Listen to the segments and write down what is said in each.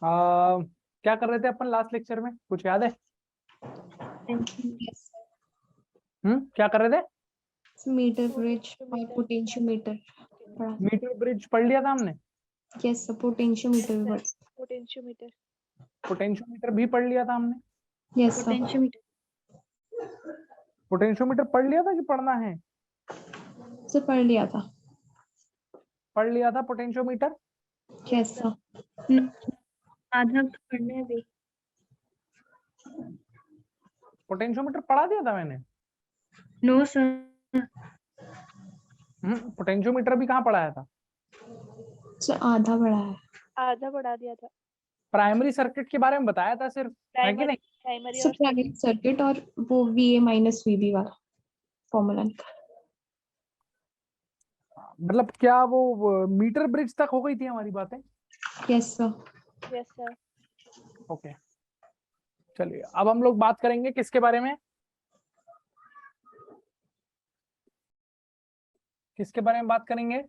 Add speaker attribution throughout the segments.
Speaker 1: क्या कर रहे थे अपन लास्ट लेक्चर में, कुछ याद है? क्या कर रहे थे?
Speaker 2: मीटर ब्रिज और पोटेंशियोमीटर पढ़ा।
Speaker 1: मीटर ब्रिज पढ़ लिया था हमने।
Speaker 2: यस सर, पोटेंशियोमीटर भी पढ़ा।
Speaker 1: पोटेंशियोमीटर भी पढ़ लिया था हमने।
Speaker 2: यस सर,
Speaker 1: पोटेंशियोमीटर पढ़ लिया था कि पढ़ना है?
Speaker 2: सर पढ़ लिया था।
Speaker 1: पढ़ लिया था पोटेंशियोमीटर।
Speaker 2: यस सर,
Speaker 3: आधा पढ़ने भी।
Speaker 1: पोटेंशियोमीटर पढ़ा दिया था मैंने।
Speaker 3: नो सर,
Speaker 1: पोटेंशियोमीटर भी कहाँ पढ़ाया था?
Speaker 2: सर आधा पढ़ा है।
Speaker 4: आधा बढ़ा दिया था।
Speaker 1: प्राइमरी सर्किट के बारे में बताया था सिर्फ, है कि नहीं?
Speaker 4: प्राइमरी
Speaker 2: सर
Speaker 4: और
Speaker 2: प्राइमरी सर्किट और वो VA माइनस VB वाला फॉर्मूला निकाल।
Speaker 1: मतलब क्या वो मीटर ब्रिज तक हो गई थी हमारी बातें?
Speaker 2: Yes sir.
Speaker 4: Yes sir.
Speaker 1: Okay, चलिए अब हम लोग बात करेंगे किसके बारे में? किसके बारे में बात करेंगे?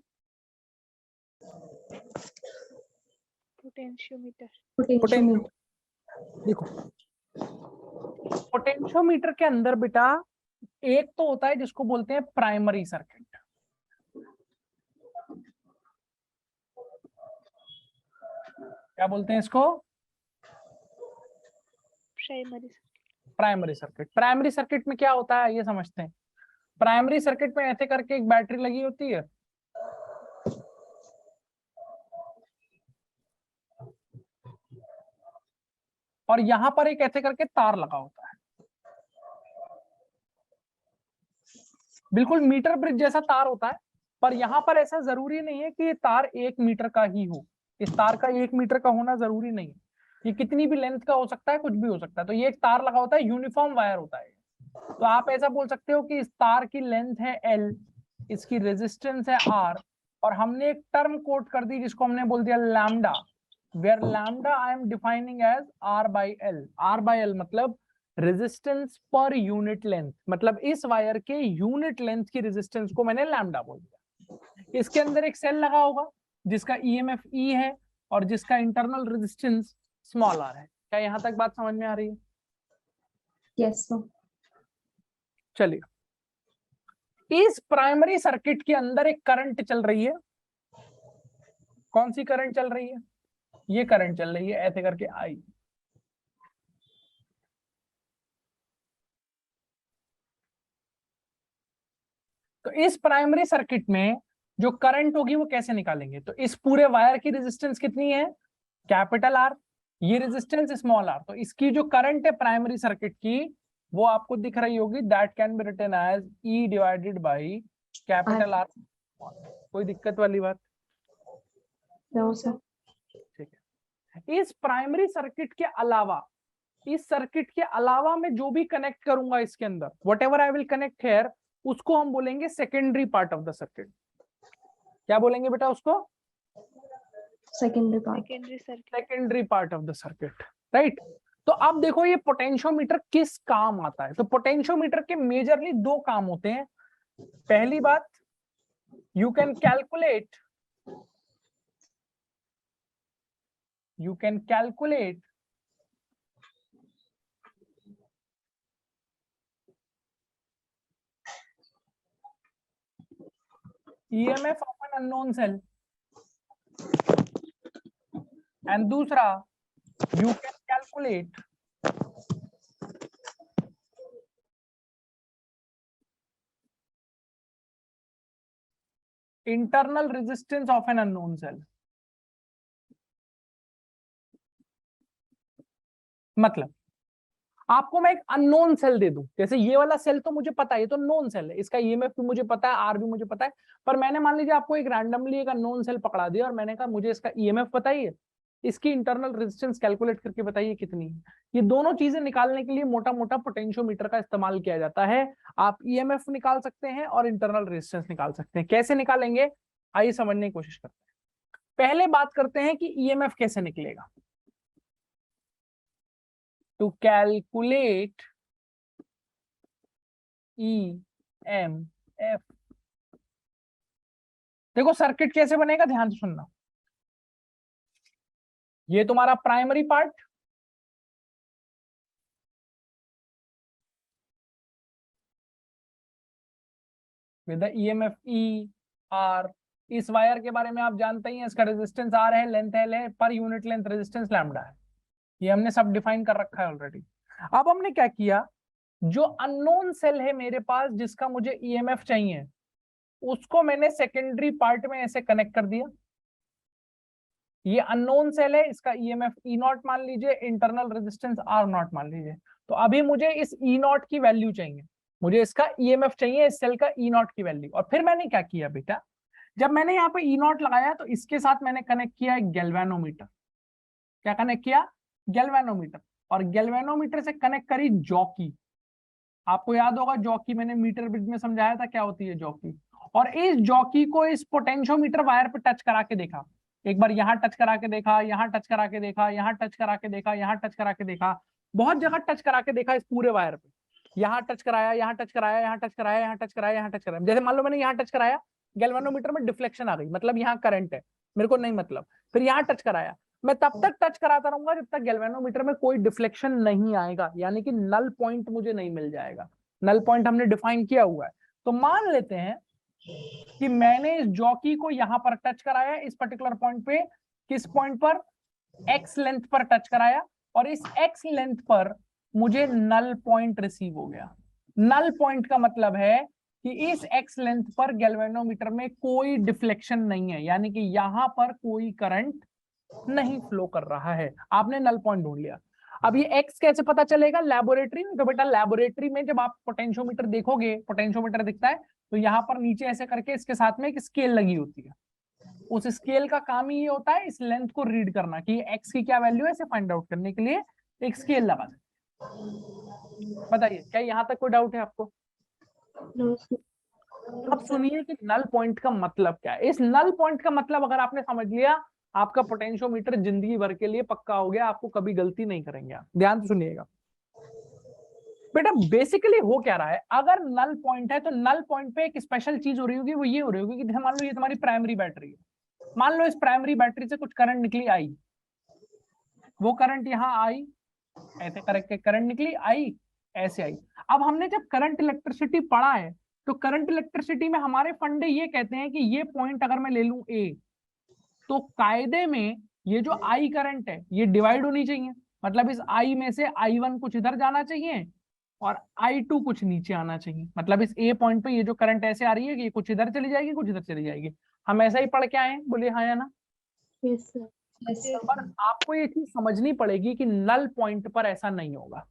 Speaker 4: पोटेंशियोमीटर।
Speaker 2: पोटेंशियोमीटर।
Speaker 1: देखो, पोटेंशियोमीटर के अंदर बेटा एक तो होता है जिसको बोलते हैं प्राइमरी सर्किट। क्या बोलते हैं इसको? Primary circuit. प्राइमरी सर्किट में क्या होता है ये समझते हैं। प्राइमरी सर्किट में ऐसे करके एक बैटरी लगी होती है, और यहां पर एक ऐसे करके तार लगा होता है, बिल्कुल मीटर ब्रिज जैसा तार होता है। पर यहां पर ऐसा जरूरी नहीं है कि ये तार 1 मीटर का ही हो। इस तार का 1 मीटर का होना जरूरी नहीं है, ये कितनी भी लेंथ का हो सकता है, कुछ भी हो सकता है। तो ये एक तार लगा होता है, यूनिफॉर्म वायर होता है। तो आप ऐसा बोल सकते हो कि इस तार की लेंथ है L, इसकी रेजिस्टेंस है R, और हमने एक टर्म कोट कर दी जिसको हमने बोल दिया lambda, where lambda I am defining as R/L। R/L मतलब रेजिस्टेंस पर यूनिट लेंथ, मतलब इस वायर के यूनिट लेंथ की रेजिस्टेंस को मैंने लैम्डा बोल दिया। इसके अंदर एक सेल लगा होगा जिसका EMF E है और जिसका इंटरनल रेजिस्टेंस स्मॉल r है। क्या यहां तक बात समझ में आ रही है?
Speaker 2: Yes sir.
Speaker 1: चलिए, इस प्राइमरी सर्किट के अंदर एक करंट चल रही है। कौन सी करंट चल रही है? ये करंट चल रही है ऐसे करके I। तो इस प्राइमरी सर्किट में जो करंट होगी वो कैसे निकालेंगे? तो इस पूरे वायर की रेजिस्टेंस कितनी है? कैपिटल R, ये रेजिस्टेंस स्मॉल r। तो इसकी जो करंट है प्राइमरी सर्किट की वो आपको दिख रही होगी, that can be written as E divided by capital R। कोई दिक्कत वाली बात?
Speaker 2: No sir.
Speaker 1: ठीक है। इस प्राइमरी सर्किट के अलावा, इस सर्किट के अलावा मैं जो भी कनेक्ट करूंगा इसके अंदर, whatever I will connect here, उसको हम बोलेंगे secondary part of the circuit. क्या बोलेंगे बेटा उसको?
Speaker 2: Secondary part.
Speaker 1: Secondary part of the circuit, right. तो अब देखो ये पोटेंशियोमीटर किस काम आता है। तो पोटेंशियोमीटर के मेजरली दो काम होते हैं। पहली बात, you can calculate EMF of an unknown cell, and दूसरा you can calculate internal resistance of an unknown cell। मतलब आपको मैं एक अननोन सेल दे दूं, जैसे ये वाला सेल तो मुझे पता है, ये तो नोन सेल है, इसका EMF भी मुझे पता है, R भी मुझे पता है। पर मैंने मान लीजिए आपको एक रैंडमली एक अननोन सेल पकड़ा दिया और मैंने कहा मुझे इसका EMF बताइए, इसकी इंटरनल रेजिस्टेंस कैलकुलेट करके बताइए कितनी है। ये दोनों चीजें निकालने के लिए मोटा मोटा पोटेंशियोमीटर का इस्तेमाल किया जाता है। आप EMF निकाल सकते हैं और इंटरनल रेजिस्टेंस निकाल सकते हैं। कैसे निकालेंगे आइए समझने की कोशिश करते हैं। पहले बात करते हैं कि EMF कैसे निकलेगा। टू कैलकुलेट EMF, देखो सर्किट कैसे बनेगा, ध्यान से सुनना। ये तुम्हारा primary part, with EMF E R. इस वायर के बारे में आप जानते ही हैं, इसका रेजिस्टेंस आर है, लेंथ एल है, per unit length resistance lambda है। ये हमने सब डिफाइन कर रखा है ऑलरेडी। अब हमने क्या किया, जो अननोन सेल है मेरे पास जिसका मुझे ईएमएफ चाहिए, उसको मैंने सेकेंडरी पार्ट में ऐसे कनेक्ट कर दिया। ये अननोन सेल है, इसका ईएमएफ ई नॉट मान लीजिए, इंटरनल रेजिस्टेंस आर नॉट मान लीजिए। तो अभी मुझे इस ई नॉट की वैल्यू चाहिए, मुझे इसका ईएमएफ चाहिए, इस सेल का ई नॉट की वैल्यू। और फिर मैंने क्या किया बेटा, जब मैंने यहाँ पे ई नॉट लगाया तो इसके साथ मैंने कनेक्ट किया एक गैल्वेनोमीटर। क्या कनेक्ट किया, गैल्वेनोमीटर। और गैल्वेनोमीटर से कनेक्ट करी जॉकी। आपको याद होगा जॉकी मैंने मीटर ब्रिज में समझाया था क्या होती है जॉकी। और इस जॉकी को इस पोटेंशियोमीटर वायर पे टच करा के देखा, एक बार यहाँ टच करा के देखा, यहाँ टच करा के देखा, यहाँ टच करा के देखा, यहाँ टच करा के देखा, बहुत जगह टच करा के देखा इस पूरे वायर पे। यहाँ टच कराया, यहाँ टच कराया, यहाँ टच कराया, यहाँ टच कराया, यहाँ टच कराया। जैसे मान लो मैंने यहाँ टच कराया, गैल्वेनोमीटर में डिफ्लेक्शन आ गई, मतलब यहाँ करंट है, मेरे को नहीं मतलब। फिर यहाँ टच कराया, मैं तब तक टच कराता रहूंगा जब तक गैल्वेनोमीटर में कोई डिफ्लेक्शन नहीं आएगा, यानी कि नल पॉइंट मुझे नहीं मिल जाएगा। नल पॉइंट हमने डिफाइन किया हुआ है। तो मान लेते हैं कि मैंने इस जॉकी को यहां पर टच कराया, इस पर्टिकुलर पॉइंट पे, किस पॉइंट पर, एक्स लेंथ पर टच कराया, और इस एक्स लेंथ पर मुझे नल पॉइंट रिसीव हो गया। नल पॉइंट का मतलब है कि इस एक्स लेंथ पर गैल्वेनोमीटर में कोई डिफ्लेक्शन नहीं है, यानी कि यहां पर कोई करंट नहीं फ्लो कर रहा है। आपने नल पॉइंट ढूंढ लिया। अब ये एक्स कैसे पता चलेगा, लेबोरेटरी में। तो बेटा लेबोरेटरी में जब आप पोटेंशियोमीटर देखोगे, पोटेंशियोमीटर दिखता है तो यहाँ पर नीचे ऐसे करके इसके साथ में एक स्केल लगी होती है। उस स्केल का काम ही ये होता है इस लेंथ को रीड करना कि एक्स की क्या वैल्यू है, इसे फाइंड आउट करने के लिए एक स्केल लगा सकते। बताइए क्या यहाँ तक कोई डाउट है आपको?
Speaker 3: No, sir.
Speaker 1: अब सुनिए कि नल पॉइंट का मतलब क्या है। इस नल पॉइंट का मतलब अगर आपने समझ लिया, आपका पोटेंशियोमीटर जिंदगी भर के लिए पक्का हो गया, आपको कभी गलती नहीं करेंगे आप। ध्यान से सुनिएगा बेटा, बेसिकली हो क्या रहा है, अगर नल पॉइंट है तो नल पॉइंट पे एक स्पेशल चीज हो रही होगी, वो ये हो रही होगी कि मान लो ये तुम्हारी प्राइमरी बैटरी है। मान लो इस प्राइमरी बैटरी से कुछ करंट निकली आई, वो करंट यहाँ आई, ऐसे करके करंट निकली आई, ऐसे आई। अब हमने जब करंट इलेक्ट्रिसिटी पढ़ा है, तो करंट इलेक्ट्रिसिटी में हमारे फंडे ये कहते हैं कि ये पॉइंट अगर मैं ले लूं ए, तो कायदे में ये जो आई करंट है ये डिवाइड होनी चाहिए। मतलब इस आई में से I1 कुछ इधर जाना चाहिए और I2 कुछ नीचे आना चाहिए। मतलब इस ए पॉइंट पे ये जो करंट ऐसे आ रही है कि ये कुछ इधर चली जाएगी, कुछ इधर चली जाएगी। हम ऐसा ही पढ़ के आए हैं, बोलिए हाँ या ना?
Speaker 3: Yes, sir.
Speaker 1: पर आपको ये चीज समझनी पड़ेगी कि नल पॉइंट पर ऐसा नहीं होगा।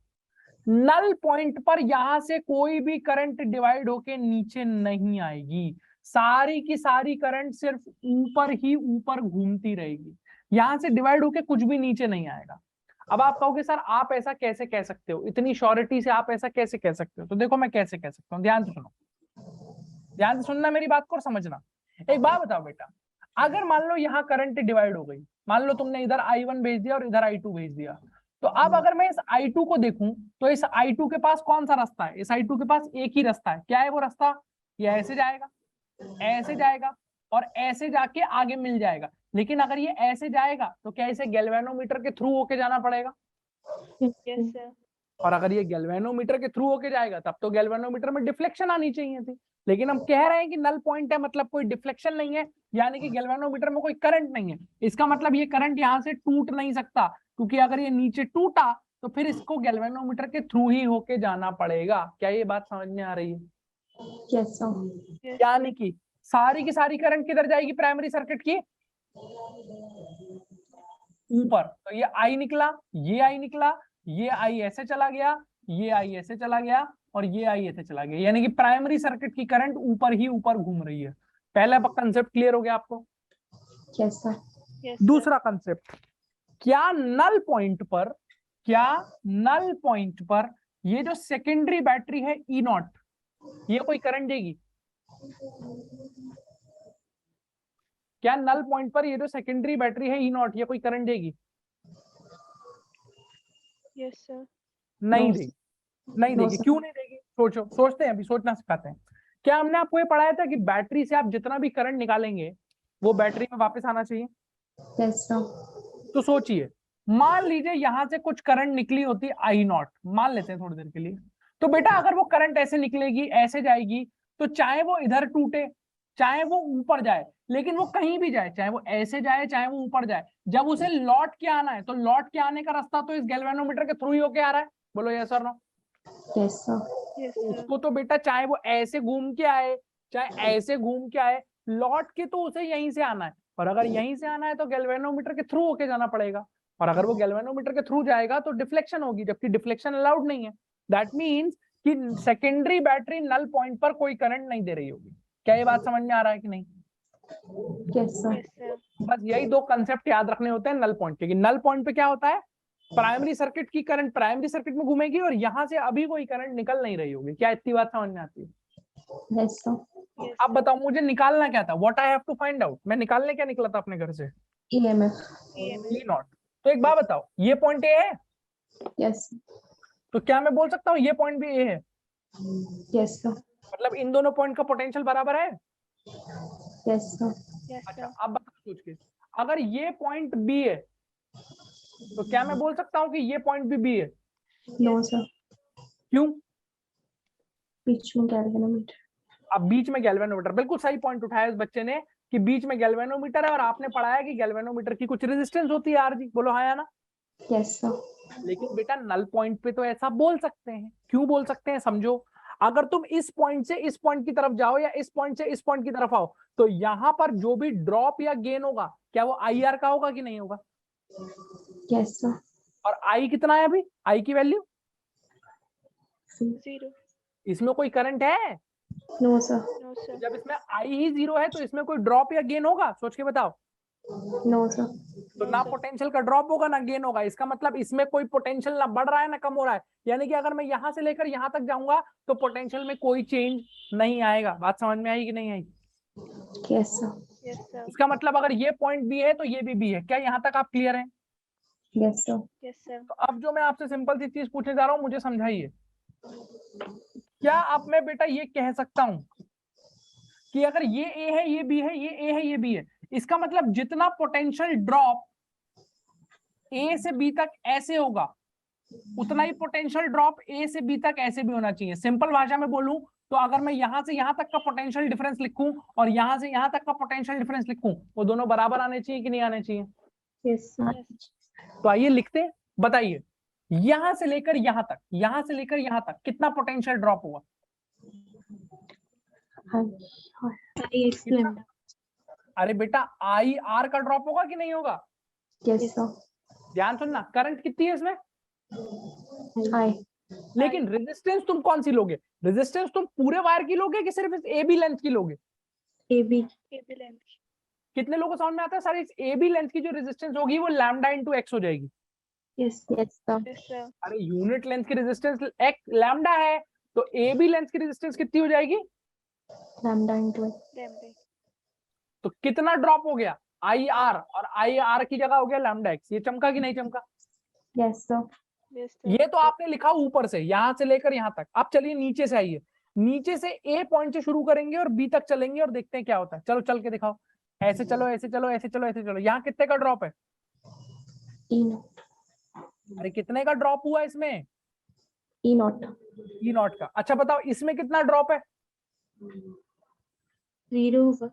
Speaker 1: नल पॉइंट पर यहां से कोई भी करंट डिवाइड होके नीचे नहीं आएगी, सारी की सारी करंट सिर्फ ऊपर ही ऊपर घूमती रहेगी, यहां से डिवाइड होके कुछ भी नीचे नहीं आएगा। अब आप कहोगे सर आप ऐसा कैसे कह सकते हो, इतनी श्योरिटी से आप ऐसा कैसे कह सकते हो? तो देखो मैं कैसे कह सकता हूँ, ध्यान से सुनो, ध्यान से सुनना मेरी बात को और समझना। एक बात बताओ बेटा, अगर मान लो यहाँ करंट डिवाइड हो गई, मान लो तुमने इधर I1 भेज दिया और इधर I2 भेज दिया, तो अब अगर मैं इस I2 को देखूं तो इस I2 के पास कौन सा रास्ता है? इस I2 के पास एक ही रास्ता है। क्या है वो रास्ता? ये ऐसे जाएगा, ऐसे जाएगा और ऐसे जाके आगे मिल जाएगा। लेकिन अगर ये ऐसे जाएगा तो क्या इसे गैल्वेनोमीटर के थ्रू होके जाना पड़ेगा?
Speaker 3: Yes, sir.
Speaker 1: और अगर ये गैल्वेनोमीटर के थ्रू होके जाएगा तब तो गैल्वेनोमीटर में डिफ्लेक्शन आनी चाहिए थी। लेकिन हम कह रहे हैं कि नल पॉइंट है, मतलब कोई डिफ्लेक्शन नहीं है, यानी कि गैल्वेनोमीटर में कोई करंट नहीं है। इसका मतलब ये करंट यहाँ से टूट नहीं सकता, क्योंकि अगर ये नीचे टूटा तो फिर इसको गैल्वेनोमीटर के थ्रू ही होके जाना पड़ेगा। क्या ये बात समझ में आ रही है?
Speaker 2: Yes, sir.
Speaker 1: यानी कि सारी की सारी करंट किधर जाएगी प्राइमरी सर्किट की? ऊपर। तो ये आई निकला, ये आई निकला, ये आई ऐसे चला गया, ये आई ऐसे चला गया और ये आई ऐसे चला गया, यानी कि प्राइमरी सर्किट की करंट ऊपर ही ऊपर घूम रही है। पहला कंसेप्ट क्लियर हो गया आपको?
Speaker 2: Yes, sir.
Speaker 3: Yes,
Speaker 1: दूसरा कंसेप्ट, क्या नल पॉइंट पर, क्या नल पॉइंट पर ये जो सेकेंडरी बैटरी है ई नॉट, ये कोई करंट देगी? क्या नल पॉइंट पर ये जो सेकेंडरी बैटरी है ई नॉट, ये कोई करंट देगी?
Speaker 3: Yes, sir.
Speaker 1: नहीं
Speaker 2: No,
Speaker 1: देगी, नहीं
Speaker 2: No,
Speaker 1: देगी।
Speaker 2: sir.
Speaker 1: क्यों नहीं देगी? सोचो, सोचते हैं, अभी सोचना सिखाते हैं। क्या हमने आपको ये पढ़ाया था कि बैटरी से आप जितना भी करंट निकालेंगे वो बैटरी में वापस आना चाहिए?
Speaker 2: Yes, sir.
Speaker 1: तो सोचिए, मान लीजिए यहां से कुछ करंट निकली होती आई नॉट, मान लेते हैं थोड़ी देर के लिए। तो बेटा अगर वो करंट ऐसे निकलेगी, ऐसे जाएगी, तो चाहे वो इधर टूटे, चाहे वो ऊपर जाए, लेकिन वो कहीं भी जाए, चाहे वो ऐसे जाए, चाहे वो ऊपर जाए, जब उसे लौट के आना है तो लौट के आने का रास्ता तो इस गैल्वेनोमीटर के थ्रू ही होके आ रहा है। बोलो यस और no?
Speaker 2: Yes, sir.
Speaker 3: Yes, sir.
Speaker 1: उसको तो बेटा चाहे वो ऐसे घूम के आए, चाहे ऐसे घूम के आए, लौट के तो उसे यहीं से आना है। और अगर यहीं से आना है तो गैल्वेनोमीटर के थ्रू होके जाना पड़ेगा। और अगर वो गैल्वेनोमीटर के थ्रू जाएगा तो डिफ्लेक्शन होगी, जबकि डिफ्लेक्शन अलाउड नहीं है। दैट मीन्स कि सेकेंडरी बैटरी नल पॉइंट पर कोई करंट नहीं दे रही होगी। क्या ये बात समझ में आ रहा है कि नहीं?
Speaker 2: Yes, sir.
Speaker 3: Yes, sir.
Speaker 1: बस यही दो कंसेप्ट याद रखने होते हैं नल पॉइंट के। नल पॉइंट पे क्या होता है, प्राइमरी सर्किट की करंट प्राइमरी सर्किट में घूमेगी और यहां से अभी कोई करंट निकल नहीं रही होगी। क्या इतनी बात समझ में आती है?
Speaker 2: Yes, sir.
Speaker 3: Yes,
Speaker 1: अब
Speaker 3: sir.
Speaker 1: बताओ मुझे निकालना क्या था, what I have to find out. मैं निकालने क्या निकला था अपने घर से?
Speaker 2: EMF.
Speaker 3: EMF.
Speaker 1: E not. तो एक बात बताओ, ये पॉइंट ए है,
Speaker 2: Yes.
Speaker 1: तो क्या मैं बोल सकता हूँ ये पॉइंट भी ए है?
Speaker 2: Yes, sir.
Speaker 1: मतलब इन दोनों पॉइंट का पोटेंशियल बराबर है।
Speaker 2: Yes, sir.
Speaker 3: Yes,
Speaker 1: अच्छा
Speaker 3: sir.
Speaker 1: अब बताओ सोच के, अगर ये पॉइंट बी है तो क्या मैं बोल सकता हूँ कि ये पॉइंट भी बी है?
Speaker 2: No, sir.
Speaker 1: क्यों?
Speaker 2: बीच में galvanometer.
Speaker 1: अब बीच में गैल्वेनोमीटर, बिल्कुल सही पॉइंट उठाया इस बच्चे ने कि बीच में गैल्वेनोमीटर है, और आपने पढ़ा है कि गैल्वेनोमीटर की कुछ रेजिस्टेंस होती है आरजी। बोलो हाँ या ना?
Speaker 2: Yes, sir.
Speaker 1: लेकिन बेटा नल पॉइंट पे तो ऐसा बोल सकते हैं। क्यों बोल सकते हैं समझो, अगर तुम इस पॉइंट से इस पॉइंट की तरफ जाओ या इस पॉइंट से इस पॉइंट की तरफ आओ, तो यहां पर जो भी ड्रॉप या गेन होगा, क्या वो आई आर का होगा कि नहीं होगा?
Speaker 2: Yes, sir.
Speaker 1: और आई कितना है अभी, आई की वैल्यू?
Speaker 3: Zero.
Speaker 1: इसमें कोई करंट है?
Speaker 2: No, sir.
Speaker 3: No, sir.
Speaker 1: जब इसमें आई ही जीरो है तो इसमें कोई ड्रॉप या गेन होगा? सोच के बताओ।
Speaker 2: No, sir.
Speaker 1: तो
Speaker 3: No,
Speaker 1: ना
Speaker 3: sir.
Speaker 1: पोटेंशियल का ड्रॉप होगा ना गेन होगा। इसका मतलब इसमें कोई पोटेंशियल ना बढ़ रहा है ना कम हो रहा है। यानी कि अगर मैं यहां से लेकर यहां तक जाऊंगा तो पोटेंशियल में कोई चेंज नहीं आएगा। बात समझ में आई कि नहीं आई?
Speaker 2: Yes, sir.
Speaker 3: Yes, sir.
Speaker 1: इसका मतलब अगर ये पॉइंट बी है तो ये भी बी है। क्या यहाँ तक आप क्लियर हैं?
Speaker 2: Yes, sir.
Speaker 3: Yes, sir.
Speaker 1: तो अब जो मैं आपसे सिंपल सी चीज पूछने जा रहा हूँ, मुझे समझाइए। क्या अब मैं बेटा ये कह सकता हूँ कि अगर ये ए है, ये बी है, ये ए है, ये बी है, इसका मतलब जितना पोटेंशियल ड्रॉप ए से बी तक ऐसे होगा, उतना ही पोटेंशियल ड्रॉप ए से बी तक ऐसे भी होना चाहिए। सिंपल भाषा में बोलूं तो अगर मैं यहां से यहां तक का पोटेंशियल डिफरेंस लिखूं और यहां से यहां तक का पोटेंशियल डिफरेंस लिखूं, वो दोनों बराबर आने चाहिए कि नहीं आने चाहिए?
Speaker 2: Yes, sir.
Speaker 3: Yes.
Speaker 1: तो आइए लिखते हैं, बताइए यहां से लेकर यहां तक, यहां से लेकर यहां तक कितना पोटेंशियल ड्रॉप हुआ?
Speaker 3: I X lambda.
Speaker 1: अरे बेटा आई आर का ड्रॉप होगा कि नहीं होगा?
Speaker 2: Yes, sir.
Speaker 1: ध्यान सुनना, करंट कितनी है इसमें?
Speaker 2: I.
Speaker 1: लेकिन रेजिस्टेंस तुम कौन सी लोगे? रेजिस्टेंस तुम पूरे वायर की लोगे कि सिर्फ इस ए बी लेंथ की लोगे?
Speaker 2: AB.
Speaker 3: AB length.
Speaker 1: कितने लोगों को समझ में आता है? सर इस ए बी लेंथ की जो रेजिस्टेंस होगी वो लैम्डा इंटू एक्स हो जाएगी।
Speaker 2: Yes, yes, sir.
Speaker 3: Yes, sir.
Speaker 1: अरे यूनिट लेंथ की रेजिस्टेंस एक्स लैम्डा है, तो ए बी लेंथ की रेजिस्टेंस कितनी हो जाएगी?
Speaker 2: Lambda into X.
Speaker 3: Lambda.
Speaker 1: तो कितना ड्रॉप हो गया? आई आर, और आई आर की जगह हो गया लैम्डा एक्स। ये चमका कि नहीं चमका?
Speaker 2: Yes, sir.
Speaker 3: Yes, sir.
Speaker 1: ये तो आपने लिखा ऊपर से, यहां से लेकर यहां तक। अब चलिए नीचे से आइए, नीचे से ए पॉइंट से शुरू करेंगे और बी तक चलेंगे और देखते हैं क्या होता है। चलो चल के दिखाओ, ऐसे चलो, ऐसे चलो, ऐसे चलो, ऐसे चलो। यहाँ कितने का ड्रॉप है?
Speaker 2: E naught.
Speaker 1: अरे कितने का ड्रॉप हुआ इसमें?
Speaker 2: E naught.
Speaker 1: ई नॉट का। अच्छा बताओ इसमें कितना ड्रॉप है?
Speaker 3: Zero होगा.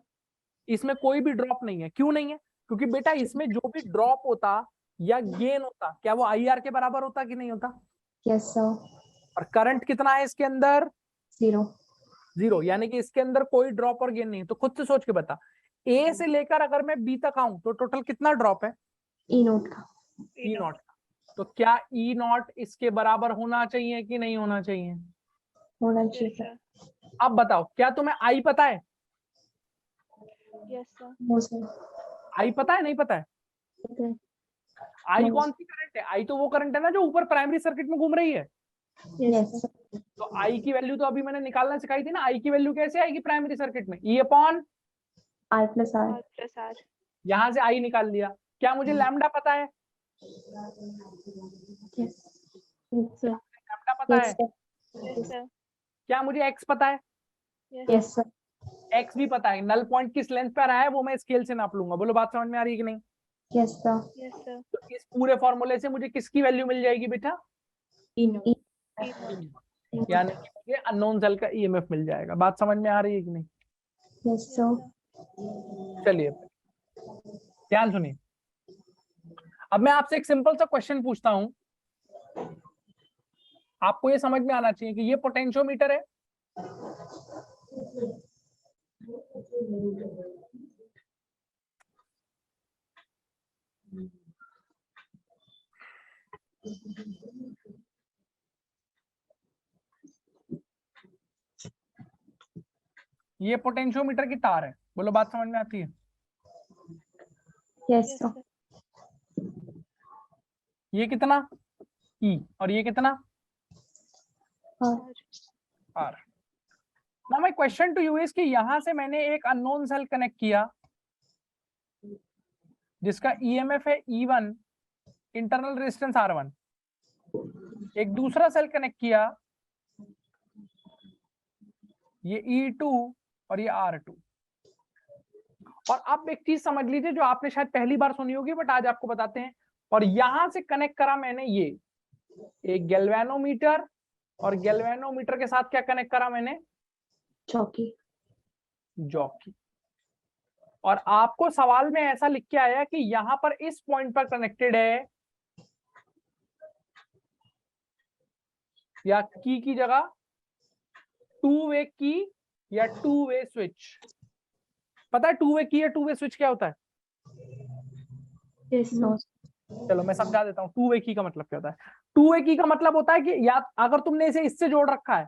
Speaker 1: इसमें कोई भी ड्रॉप नहीं है। क्यों नहीं है? क्योंकि बेटा इसमें जो भी ड्रॉप होता या गेन होता, क्या वो आई आर के बराबर होता कि नहीं होता?
Speaker 2: Yes, sir.
Speaker 1: और करंट कितना है इसके अंदर?
Speaker 2: Zero.
Speaker 1: जीरो। यानी कि इसके अंदर कोई ड्रॉप और गेन नहीं है। तो खुद से सोच के बता, ए से लेकर अगर मैं बी तक आऊं तो टोटल कितना ड्रॉप है?
Speaker 2: E naught का.
Speaker 1: ई नॉट का। तो क्या ई नॉट इसके बराबर होना चाहिए कि नहीं होना चाहिए?
Speaker 2: होना
Speaker 3: Yes,
Speaker 2: चाहिए.
Speaker 3: sir.
Speaker 1: अब बताओ क्या तुम्हें आई पता है?
Speaker 3: Yes, sir.
Speaker 2: No, sir.
Speaker 1: आई पता है नहीं पता है?
Speaker 2: Okay.
Speaker 1: आई
Speaker 2: No.
Speaker 1: कौन सी करंट है? आई तो वो करंट है ना जो ऊपर प्राइमरी सर्किट में घूम रही है।
Speaker 2: Yes, sir.
Speaker 1: तो आई की वैल्यू तो अभी मैंने निकालना सिखाई थी ना। आई की वैल्यू कैसे आएगी प्राइमरी सर्किट में? ई upon,
Speaker 2: R plus R.
Speaker 3: R plus R.
Speaker 1: यहां से आई निकाल लिया। क्या मुझे लैम्डा पता है?
Speaker 2: Yes. Yes, sir.
Speaker 1: लैम्डा पता
Speaker 2: Yes,
Speaker 1: है?
Speaker 2: sir.
Speaker 3: Yes, sir.
Speaker 1: क्या मुझे एक्स पता है?
Speaker 3: Yes.
Speaker 2: Yes, sir.
Speaker 1: एक्स भी पता है। नल पॉइंट किस लेंथ पर आया है वो मैं स्केल से नाप लूंगा। बोलो बात समझ में आ रही है कि नहीं?
Speaker 2: Yes, sir.
Speaker 3: Yes, sir.
Speaker 1: तो इस पूरे फॉर्मूले से मुझे किसकी वैल्यू मिल जाएगी बेटा? यानी कि मुझे अननोन सेल का ईएमएफ मिल जाएगा। बात समझ में आ रही है कि नहीं?
Speaker 2: Yes,
Speaker 3: Yes,
Speaker 2: sir.
Speaker 3: sir.
Speaker 1: चलिए ध्यान सुनिए। अब मैं आपसे एक सिंपल सा क्वेश्चन पूछता हूं, आपको ये समझ में आना चाहिए कि ये पोटेंशियोमीटर है, ये पोटेंशियोमीटर की तार है। बोलो बात समझ में आती है?
Speaker 2: Yes,
Speaker 3: Yes,
Speaker 2: sir.
Speaker 3: sir.
Speaker 1: ये कितना ई और ये कितना
Speaker 2: R.
Speaker 1: R. Now my question to you is कि यहां से मैंने एक अननोन सेल कनेक्ट किया जिसका ईएमएफ है E1, इंटरनल रेजिस्टेंस R1। एक दूसरा सेल कनेक्ट किया, ये E2 और ये R2। और अब एक चीज समझ लीजिए जो आपने शायद पहली बार सुनी होगी बट आज आपको बताते हैं। और यहां से कनेक्ट करा मैंने ये एक गैल्वेनोमीटर, और गैल्वेनोमीटर के साथ क्या कनेक्ट करा मैंने?
Speaker 2: Jockey.
Speaker 1: जॉकी। और आपको सवाल में ऐसा लिख के आया कि यहां पर इस पॉइंट पर कनेक्टेड है, या की जगह टू वे की या टू वे स्विच। पता है टू वे की या टू वे स्विच क्या होता है?
Speaker 2: Yes, no.
Speaker 1: चलो मैं समझा देता हूँ टू वे की का मतलब क्या होता है। टू वे की का मतलब होता है कि या अगर तुमने इसे इससे जोड़ रखा है,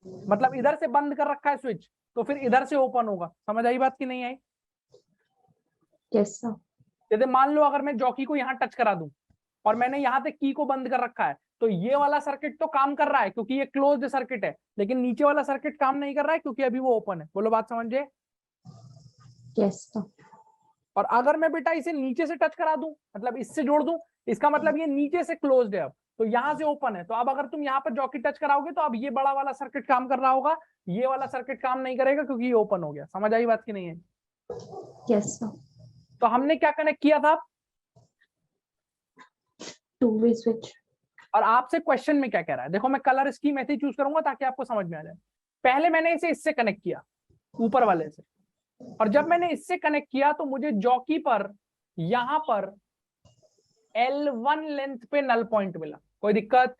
Speaker 1: मतलब इधर से बंद कर रखा है स्विच, तो फिर इधर से ओपन होगा। समझ आई बात की नहीं आई?
Speaker 2: Yes, sir.
Speaker 1: जैसे मान लो अगर मैं जॉकी को यहाँ टच करा दूं और मैंने यहाँ से की को बंद कर रखा है, तो ये वाला सर्किट तो काम कर रहा है क्योंकि ये क्लोज्ड सर्किट है, लेकिन नीचे वाला सर्किट काम नहीं कर रहा है क्योंकि अभी वो ओपन है। बोलो बात समझे?
Speaker 2: Yes, sir.
Speaker 1: और अगर मैं बेटा इसे नीचे से टच करा दूं, मतलब इससे जोड़ दूं, इसका मतलब ये नीचे से क्लोज्ड है, अब तो यहाँ से ओपन है। तो अब अगर तुम यहाँ पर जॉकी टच कराओगे तो अब ये बड़ा वाला सर्किट काम कर रहा होगा, ये वाला सर्किट काम नहीं करेगा क्योंकि ये ओपन हो गया। समझ आई बात की नहीं है?
Speaker 2: Yes, sir.
Speaker 1: तो हमने क्या कनेक्ट किया था?
Speaker 2: Two-way switch.
Speaker 1: और आपसे क्वेश्चन में क्या कह रहा है, देखो मैं कलर स्कीम ऐसे ही चूज करूंगा ताकि आपको समझ में आ जाए। पहले मैंने इसे इससे कनेक्ट किया, ऊपर वाले से, और जब मैंने इससे कनेक्ट किया तो मुझे जॉकी पर यहां पर L1 लेंथ पे नल पॉइंट मिला। कोई दिक्कत?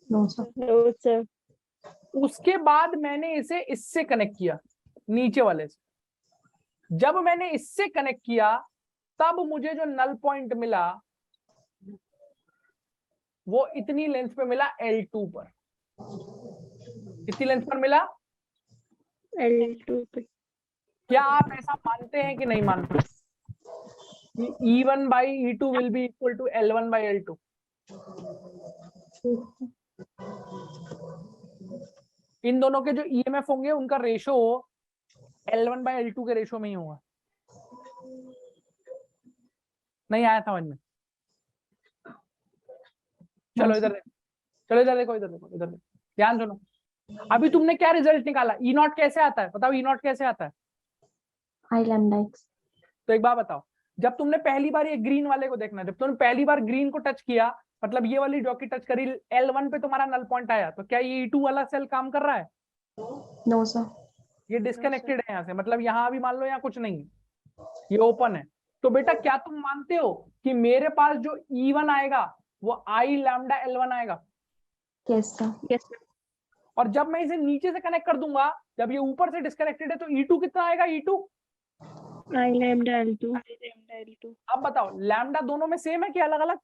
Speaker 2: No, sir.
Speaker 3: No, sir.
Speaker 1: उसके बाद मैंने इसे इससे कनेक्ट किया, नीचे वाले से। जब मैंने इससे कनेक्ट किया तब मुझे जो नल पॉइंट मिला वो इतनी लेंथ पे मिला, L2 पर। कितनी लेंथ पर मिला?
Speaker 3: L2 पे।
Speaker 1: क्या आप ऐसा मानते हैं कि नहीं मानते कि E1 by E2 will be equal to L1 by L2? इन दोनों के जो ईएमएफ होंगे उनका रेशो L1 by L2 के रेशो में ही होगा। नहीं आया समझ में? चलो इधर देखो, चलो इधर देखो, इधर देखो, इधर देखो, ध्यान सुनो। अभी तुमने क्या रिजल्ट निकाला? ई नॉट कैसे आता है? बताओ ई नॉट कैसे आता है?
Speaker 2: I lambda x.
Speaker 1: तो एक बात बताओ, जब तुमने पहली बार ये ग्रीन वाले को देखना, जब तुमने पहली बार ग्रीन को टच किया, मतलब ये वाली जॉकी टच करी, L1 पे तुम्हारा नल पॉइंट आया, तो क्या ये E2 वाला सेल काम कर रहा है?
Speaker 2: No, sir.
Speaker 1: ये डिस्कनेक्टेड है यहाँ से, मतलब यहाँ अभी मान लो यहाँ कुछ नहीं है, ये ओपन है। तो बेटा क्या तुम मानते हो कि मेरे पास जो E1 आएगा वो I लैम्डा L1 आएगा?
Speaker 2: Yes, sir.
Speaker 3: Yes, sir.
Speaker 1: और जब मैं इसे नीचे से कनेक्ट कर दूंगा, जब ये ऊपर से डिस्कनेक्टेड है, तो E2 कितना आएगा? E2
Speaker 3: I lambda L2. I lambda L2.
Speaker 1: अब बताओ लैम्डा दोनों में सेम है कि अलग अलग?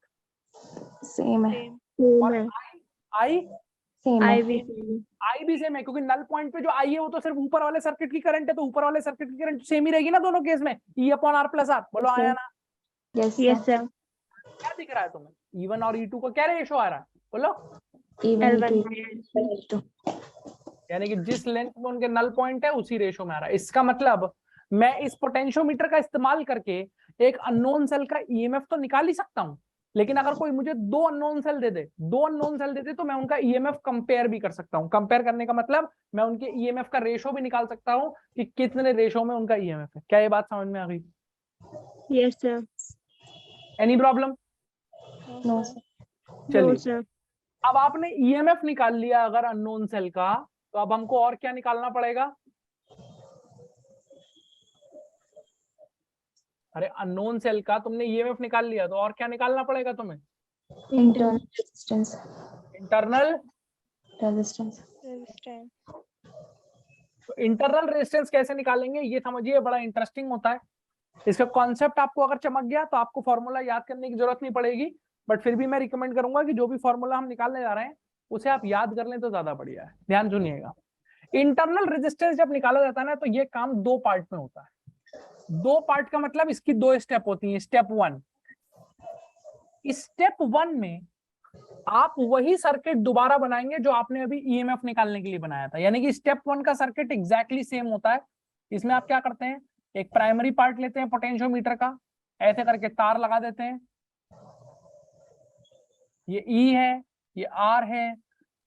Speaker 2: Same है.
Speaker 3: Same.
Speaker 1: और I
Speaker 2: Same
Speaker 3: I
Speaker 2: है.
Speaker 3: भी same.
Speaker 1: आई भी सेम है, क्योंकि नल पॉइंट पे जो आई है वो तो सिर्फ ऊपर वाले सर्किट की करंट है, तो ऊपर वाले सर्किट की करंट सेम ही रहेगी ना दोनों केस में, E/R प्लस आर। बोलो
Speaker 2: Yes,
Speaker 1: आया
Speaker 2: sir.
Speaker 1: ना?
Speaker 2: Yes,
Speaker 3: Yes,
Speaker 2: sir.
Speaker 3: sir.
Speaker 1: क्या दिख रहा है तुम्हें? E1 और E2 का क्या रेशो आ रहा है? बोलो।
Speaker 2: Even
Speaker 3: L1
Speaker 2: to
Speaker 3: by L2.
Speaker 1: यानी कि जिस लेंथ में उनके नल पॉइंट है उसी रेशो में आ रहा है। इसका मतलब मैं इस पोटेंशियोमीटर का इस्तेमाल करके एक अननोन सेल का ईएमएफ तो निकाल ही सकता हूं, लेकिन अगर कोई मुझे दो अननोन सेल दे दे तो मैं उनका ईएमएफ कंपेयर भी कर सकता हूं। कंपेयर करने का मतलब मैं उनके ईएमएफ का रेशो भी निकाल सकता हूं कि कितने रेशो में उनका ईएमएफ है। क्या ये बात समझ में आ गई?
Speaker 3: Yes, sir.
Speaker 1: Any problem?
Speaker 2: No, sir.
Speaker 3: No,
Speaker 1: चलिए,
Speaker 3: sir.
Speaker 1: अब आपने ईएमएफ निकाल लिया अगर अननोन सेल का, तो अब हमको और क्या निकालना पड़ेगा? अरे अननोन सेल का तुमने ईएमएफ निकाल लिया, तो और क्या निकालना पड़ेगा तुम्हें?
Speaker 2: Internal resistance.
Speaker 1: Internal
Speaker 2: Resistance.
Speaker 3: Resistance.
Speaker 1: तो इंटरनल रेजिस्टेंस कैसे निकालेंगे ये समझिए, बड़ा इंटरेस्टिंग होता है। इसका कॉन्सेप्ट आपको अगर चमक गया तो आपको फॉर्मूला याद करने की जरूरत नहीं पड़ेगी, बट फिर भी मैं रिकमेंड करूंगा कि जो भी फॉर्मूला हम निकालने जा रहे हैं उसे आप याद कर लें तो ज्यादा बढ़िया है। ध्यान सुनिएगा, इंटरनल रेजिस्टेंस जब निकाला जाता है ना, तो ये काम दो पार्ट में होता है। दो पार्ट का मतलब इसकी दो स्टेप होती है। स्टेप वन, स्टेप वन में आप वही सर्किट दोबारा बनाएंगे जो आपने अभी ईएमएफ निकालने के लिए बनाया था, यानी कि स्टेप वन का सर्किट एग्जैक्टली सेम होता है। इसमें आप क्या करते हैं, एक प्राइमरी पार्ट लेते हैं पोटेंशियोमीटर का, ऐसे करके तार लगा देते हैं, ये ई है, ये आर है।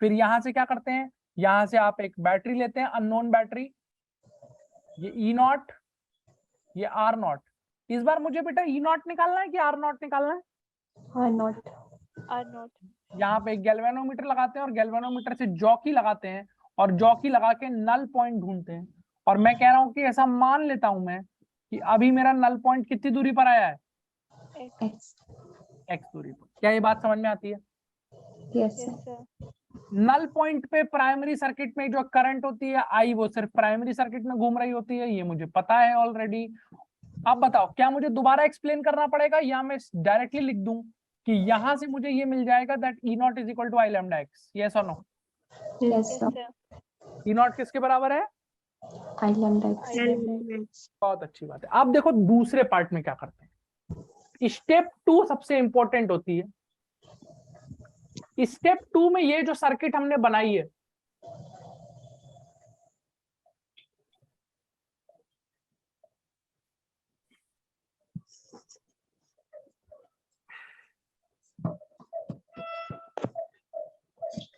Speaker 1: फिर यहां से क्या करते हैं, यहां से आप एक बैटरी लेते हैं, अननोन बैटरी, ये ई नॉट, ये आर नॉट। इस बार मुझे बेटा ई नॉट निकालना है कि आर नॉट निकालना है?
Speaker 2: Or not.
Speaker 3: Or not.
Speaker 1: यहाँ पे एक गैल्वेनोमीटर लगाते हैं और गैल्वेनोमीटर से जॉकी लगाते हैं और जॉकी लगा के नल पॉइंट ढूंढते हैं। और मैं कह रहा हूं कि ऐसा मान लेता हूं मैं कि अभी मेरा नल पॉइंट कितनी दूरी पर आया है?
Speaker 2: X.
Speaker 1: एक्स दूरी पर। क्या ये बात समझ में आती है?
Speaker 2: Yes,
Speaker 3: Yes,
Speaker 2: sir.
Speaker 3: sir.
Speaker 1: Null point पे प्राइमरी सर्किट में जो करंट होती है आई, वो सिर्फ प्राइमरी सर्किट में घूम रही होती है, ये मुझे पता है ऑलरेडी। अब बताओ, क्या मुझे दोबारा एक्सप्लेन करना पड़ेगा या मैं डायरेक्टली लिख दूं कि यहां से मुझे ये मिल जाएगा that E naught is equal to I lambda X? Yes और no?
Speaker 2: Yes,
Speaker 3: Yes,
Speaker 2: sir.
Speaker 3: sir.
Speaker 1: E naught किसके बराबर है?
Speaker 2: I lambda X.
Speaker 3: I lambda X.
Speaker 1: बहुत अच्छी बात है। अब देखो दूसरे पार्ट में क्या करते हैं। स्टेप टू सबसे इंपॉर्टेंट होती है। स्टेप टू में ये जो सर्किट हमने बनाई है,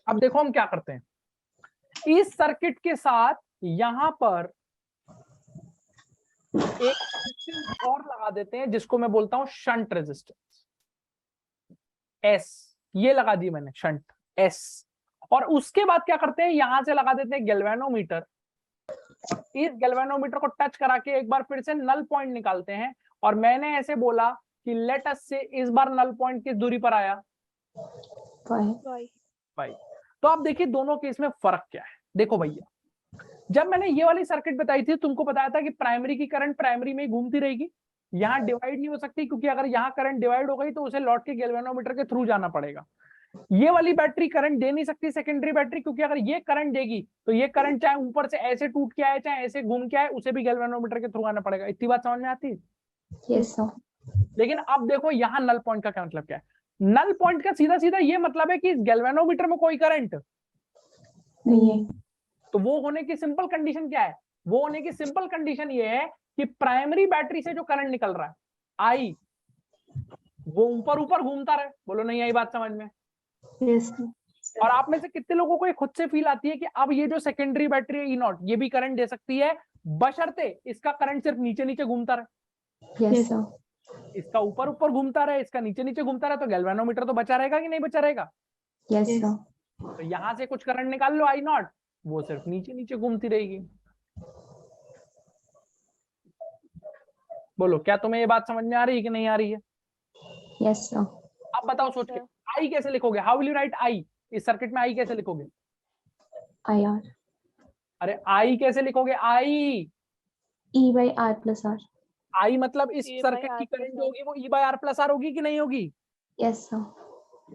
Speaker 1: अब देखो हम क्या करते हैं, इस सर्किट के साथ यहां पर एक रेजिस्टेंस और लगा देते हैं जिसको मैं बोलता हूं शंट रेजिस्टेंस, एस। ये लगा दी मैंने शंट, एस। और उसके बाद क्या करते हैं, यहां से लगा देते हैं गैल्वेनोमीटर। इस गैल्वेनोमीटर को टच करा के एक बार फिर से नल पॉइंट निकालते हैं। और मैंने ऐसे बोला कि लेट अस से इस बार नल पॉइंट किस दूरी पर आया?
Speaker 2: Y.
Speaker 3: Y.
Speaker 1: भाई, तो आप देखिए दोनों केस में फर्क क्या है। देखो भैया, जब मैंने ये वाली सर्किट बताई थी, तुमको बताया था कि प्राइमरी की करंट प्राइमरी में ही घूमती रहेगी, यहाँ डिवाइड नहीं हो सकती, क्योंकि अगर यहाँ करंट डिवाइड हो गई तो उसे लौट के गैल्वेनोमीटर के थ्रू जाना पड़ेगा। ये वाली बैटरी करंट दे नहीं सकती सेकेंडरी बैटरी, क्योंकि अगर ये करंट देगी तो ये करंट चाहे ऊपर से ऐसे टूट के आए चाहे ऐसे घूम के आए, उसे भी गैल्वेनोमीटर के थ्रू आना पड़ेगा। इतनी बात समझ में आती है?
Speaker 2: Yes, sir.
Speaker 1: लेकिन अब देखो यहाँ नल पॉइंट का क्या मतलब क्या है। नल पॉइंट का सीधा सीधा ये मतलब है कि इस गैल्वेनोमीटर में कोई करंट
Speaker 2: नहीं है।
Speaker 1: तो वो होने की सिंपल कंडीशन क्या है? वो होने की सिंपल कंडीशन ये है कि प्राइमरी बैटरी से जो करंट निकल रहा है आई, वो ऊपर ऊपर घूमता रहे। बोलो नहीं आई बात समझ में?
Speaker 2: Yes, sir.
Speaker 1: और आप में से कितने लोगों को ये खुद से फील आती है कि अब ये जो सेकेंडरी बैटरी है ई नॉट, ये भी करंट दे सकती है, बशर्ते इसका करंट सिर्फ नीचे नीचे घूमता रहे।
Speaker 2: Yes, sir.
Speaker 1: इसका ऊपर ऊपर घूमता रहे, इसका नीचे नीचे घूमता रहे, तो गैल्वेनोमीटर तो बचा रहेगा कि नहीं बचा रहेगा?
Speaker 2: Yes, sir.
Speaker 1: तो यहां से कुछ करंट निकाल लो आई नॉट, वो सिर्फ नीचे नीचे घूमती रहेगी। बोलो क्या तुम्हें ये बात समझ में आ रही है कि नहीं आ रही है?
Speaker 2: Yes, sir.
Speaker 1: अब बताओ सोच के, आई कैसे लिखोगे? How will you right I? इस सर्किट में आई कैसे लिखोगे?
Speaker 2: IR.
Speaker 1: अरे आई कैसे लिखोगे? आई,
Speaker 2: E by R plus R.
Speaker 1: आई मतलब इस
Speaker 3: E by
Speaker 1: सर्किट
Speaker 3: R
Speaker 1: की
Speaker 3: plus
Speaker 1: करंट जो
Speaker 3: R.
Speaker 1: होगी वो E by R plus R होगी कि नहीं होगी?
Speaker 2: Yes, sir.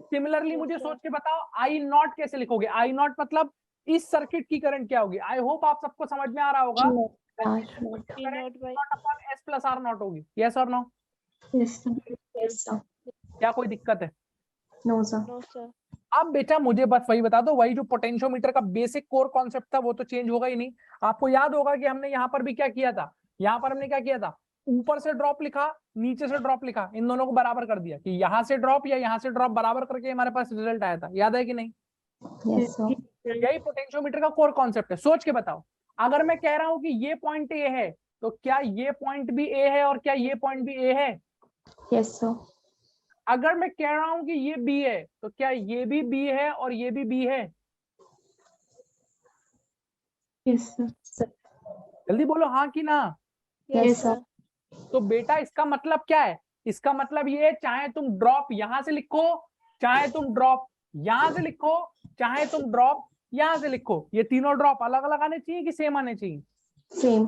Speaker 1: सिमिलरली
Speaker 3: Yes,
Speaker 1: मुझे
Speaker 3: sir.
Speaker 1: सोच के बताओ आई नॉट कैसे लिखोगे? आई नॉट मतलब इस सर्किट की करंट क्या होगी? आई होप आप सबको समझ में आ रहा होगा।
Speaker 2: R.
Speaker 3: E not by.
Speaker 1: S plus are not होगी। यस और no?
Speaker 2: Yes, sir. Yes, sir.
Speaker 1: क्या कोई दिक्कत है?
Speaker 2: No, sir.
Speaker 3: No, sir.
Speaker 1: अब बेटा मुझे बस वही बता दो, वही जो पोटेंशियोमीटर का बेसिक कोर कॉन्सेप्ट था वो तो चेंज होगा ही नहीं। आपको याद होगा कि हमने यहाँ पर भी क्या किया था, यहाँ पर हमने क्या किया था, ऊपर से ड्रॉप लिखा, नीचे से ड्रॉप लिखा, इन दोनों को बराबर कर दिया कि यहाँ से ड्रॉप या यहाँ से ड्रॉप बराबर करके हमारे पास रिजल्ट आया था। याद है कि नहीं?
Speaker 2: Yes, sir.
Speaker 1: यही पोटेंशियोमीटर का कोर कॉन्सेप्ट है। सोच के बताओ, अगर मैं कह रहा हूं कि ये पॉइंट ये है तो क्या ये पॉइंट भी ए है और क्या ये पॉइंट भी ए है?
Speaker 2: Yes, sir.
Speaker 1: अगर मैं कह रहा हूं कि ये बी है तो क्या ये भी बी है और ये भी बी है?
Speaker 2: Yes, sir.
Speaker 1: जल्दी बोलो हाँ कि ना।
Speaker 2: Yes, sir.
Speaker 1: तो बेटा इसका मतलब क्या है? इसका मतलब ये है, चाहे तुम ड्रॉप यहां से लिखो, चाहे तुम ड्रॉप यहां से लिखो, चाहे तुम ड्रॉप यहां से लिखो, ये तीनों ड्रॉप अलग अलग आने चाहिए कि सेम आने चाहिए?
Speaker 2: Same.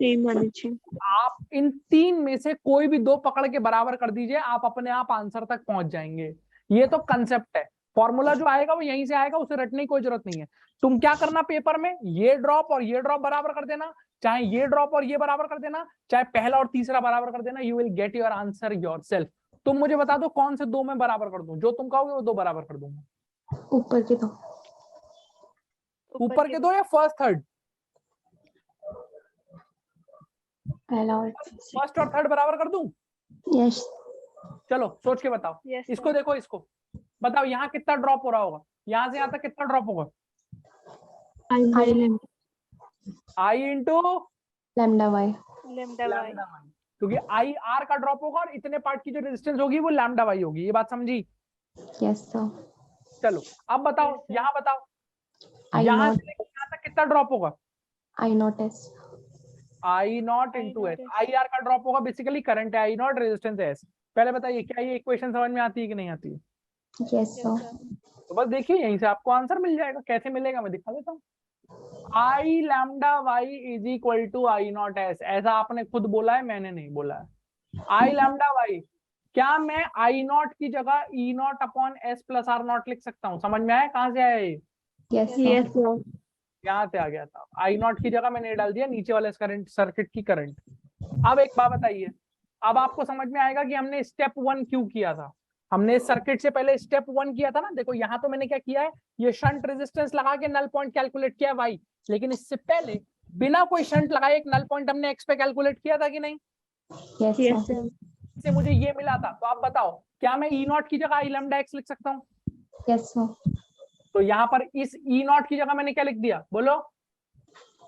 Speaker 3: सेम आनी चाहिए।
Speaker 1: आप इन तीन में से कोई भी दो पकड़ के बराबर कर दीजिए, आप अपने आप आंसर तक पहुंच जाएंगे। ये तो कंसेप्ट है। फॉर्मूला जो आएगा वो यहीं से आएगा, उसे रटने की कोई जरूरत नहीं है। तुम क्या करना पेपर में, ये ड्रॉप और ये ड्रॉप बराबर कर देना, चाहे ये ड्रॉप और ये बराबर कर देना, चाहे पहला और तीसरा बराबर कर देना, you will get your answer yourself. तुम मुझे बता दो कौन से दो में बराबर कर दूं, जो तुम कहोगे वो दो बराबर कर दूंगा।
Speaker 2: ऊपर के दो.
Speaker 1: ऊपर के दो या फर्स्ट थर्ड?
Speaker 2: पहला और
Speaker 1: फर्स्ट और थर्ड बराबर कर दूं?
Speaker 2: Yes.
Speaker 1: चलो सोच के बताओ।
Speaker 3: Yes,
Speaker 1: इसको
Speaker 3: sir.
Speaker 1: देखो, इसको बताओ यहाँ कितना ड्रॉप हो रहा होगा, यहाँ से यहाँ तक कितना ड्रॉप होगा?
Speaker 3: I lambda
Speaker 1: I into
Speaker 2: Lambda y.
Speaker 3: y.
Speaker 1: क्योंकि आई आर का ड्रॉप होगा और इतने पार्ट की जो रेजिस्टेंस होगी वो लैम्डा वाई होगी। ये बात समझी?
Speaker 2: Yes, sir.
Speaker 1: चलो अब बताओ,
Speaker 3: Yes, sir.
Speaker 1: यहाँ बताओ,
Speaker 2: I
Speaker 1: यहाँ
Speaker 2: naught.
Speaker 1: से लेकर यहाँ तक कितना ड्रॉप होगा?
Speaker 2: I naught s.
Speaker 1: I not
Speaker 3: I
Speaker 1: into S.
Speaker 3: naught S.
Speaker 1: I R का ड्रॉप होगा, बेसिकली करंट है, आई नॉट रेजिस्टेंस है एस। पहले बताइए क्या ये इक्वेशन समझ में आती है कि नहीं आती है?
Speaker 2: Yes,
Speaker 3: Yes,
Speaker 2: sir.
Speaker 3: sir.
Speaker 1: तो बस देखिए यहीं से आपको आंसर मिल जाएगा। कैसे मिलेगा मैं दिखा देता हूँ। I lambda Y is equal to I naught S, ऐसा आपने खुद बोला है, मैंने नहीं बोला है। आई लैम्डा वाई, क्या मैं आई नॉट की जगह E naught upon S plus are naught लिख सकता हूँ? समझ में आया कहाँ से आया ये?
Speaker 2: Yes, sir.
Speaker 3: Yes, sir.
Speaker 1: यहाँ से आ गया था। आई नॉट की जगह मैंने ये डाल दिया नीचे वाले करंट, सर्किट की करंट। अब एक बात बताइए, अब आपको समझ में आएगा कि हमने स्टेप 1 क्यों किया था। हमने सर्किट से पहले स्टेप 1 किया था ना। देखो यहाँ तो मैंने क्या किया है, ये शंट रेजिस्टेंस लगा के नल पॉइंट कैलकुलेट किया वाई, लेकिन इससे पहले बिना कोई शंट लगाए एक नल पॉइंट हमने एक्स पे कैलकुलेट किया था कि नहीं?
Speaker 2: Yes,
Speaker 3: Yes,
Speaker 2: sir.
Speaker 3: sir.
Speaker 1: इससे मुझे ये मिला था। तो आप बताओ क्या मैं ई नॉट की जगह आई लैम्डा एक्स लिख सकता हूँ?
Speaker 2: Yes, sir.
Speaker 1: तो यहाँ पर इस ई नॉट की जगह मैंने क्या लिख दिया, बोलो?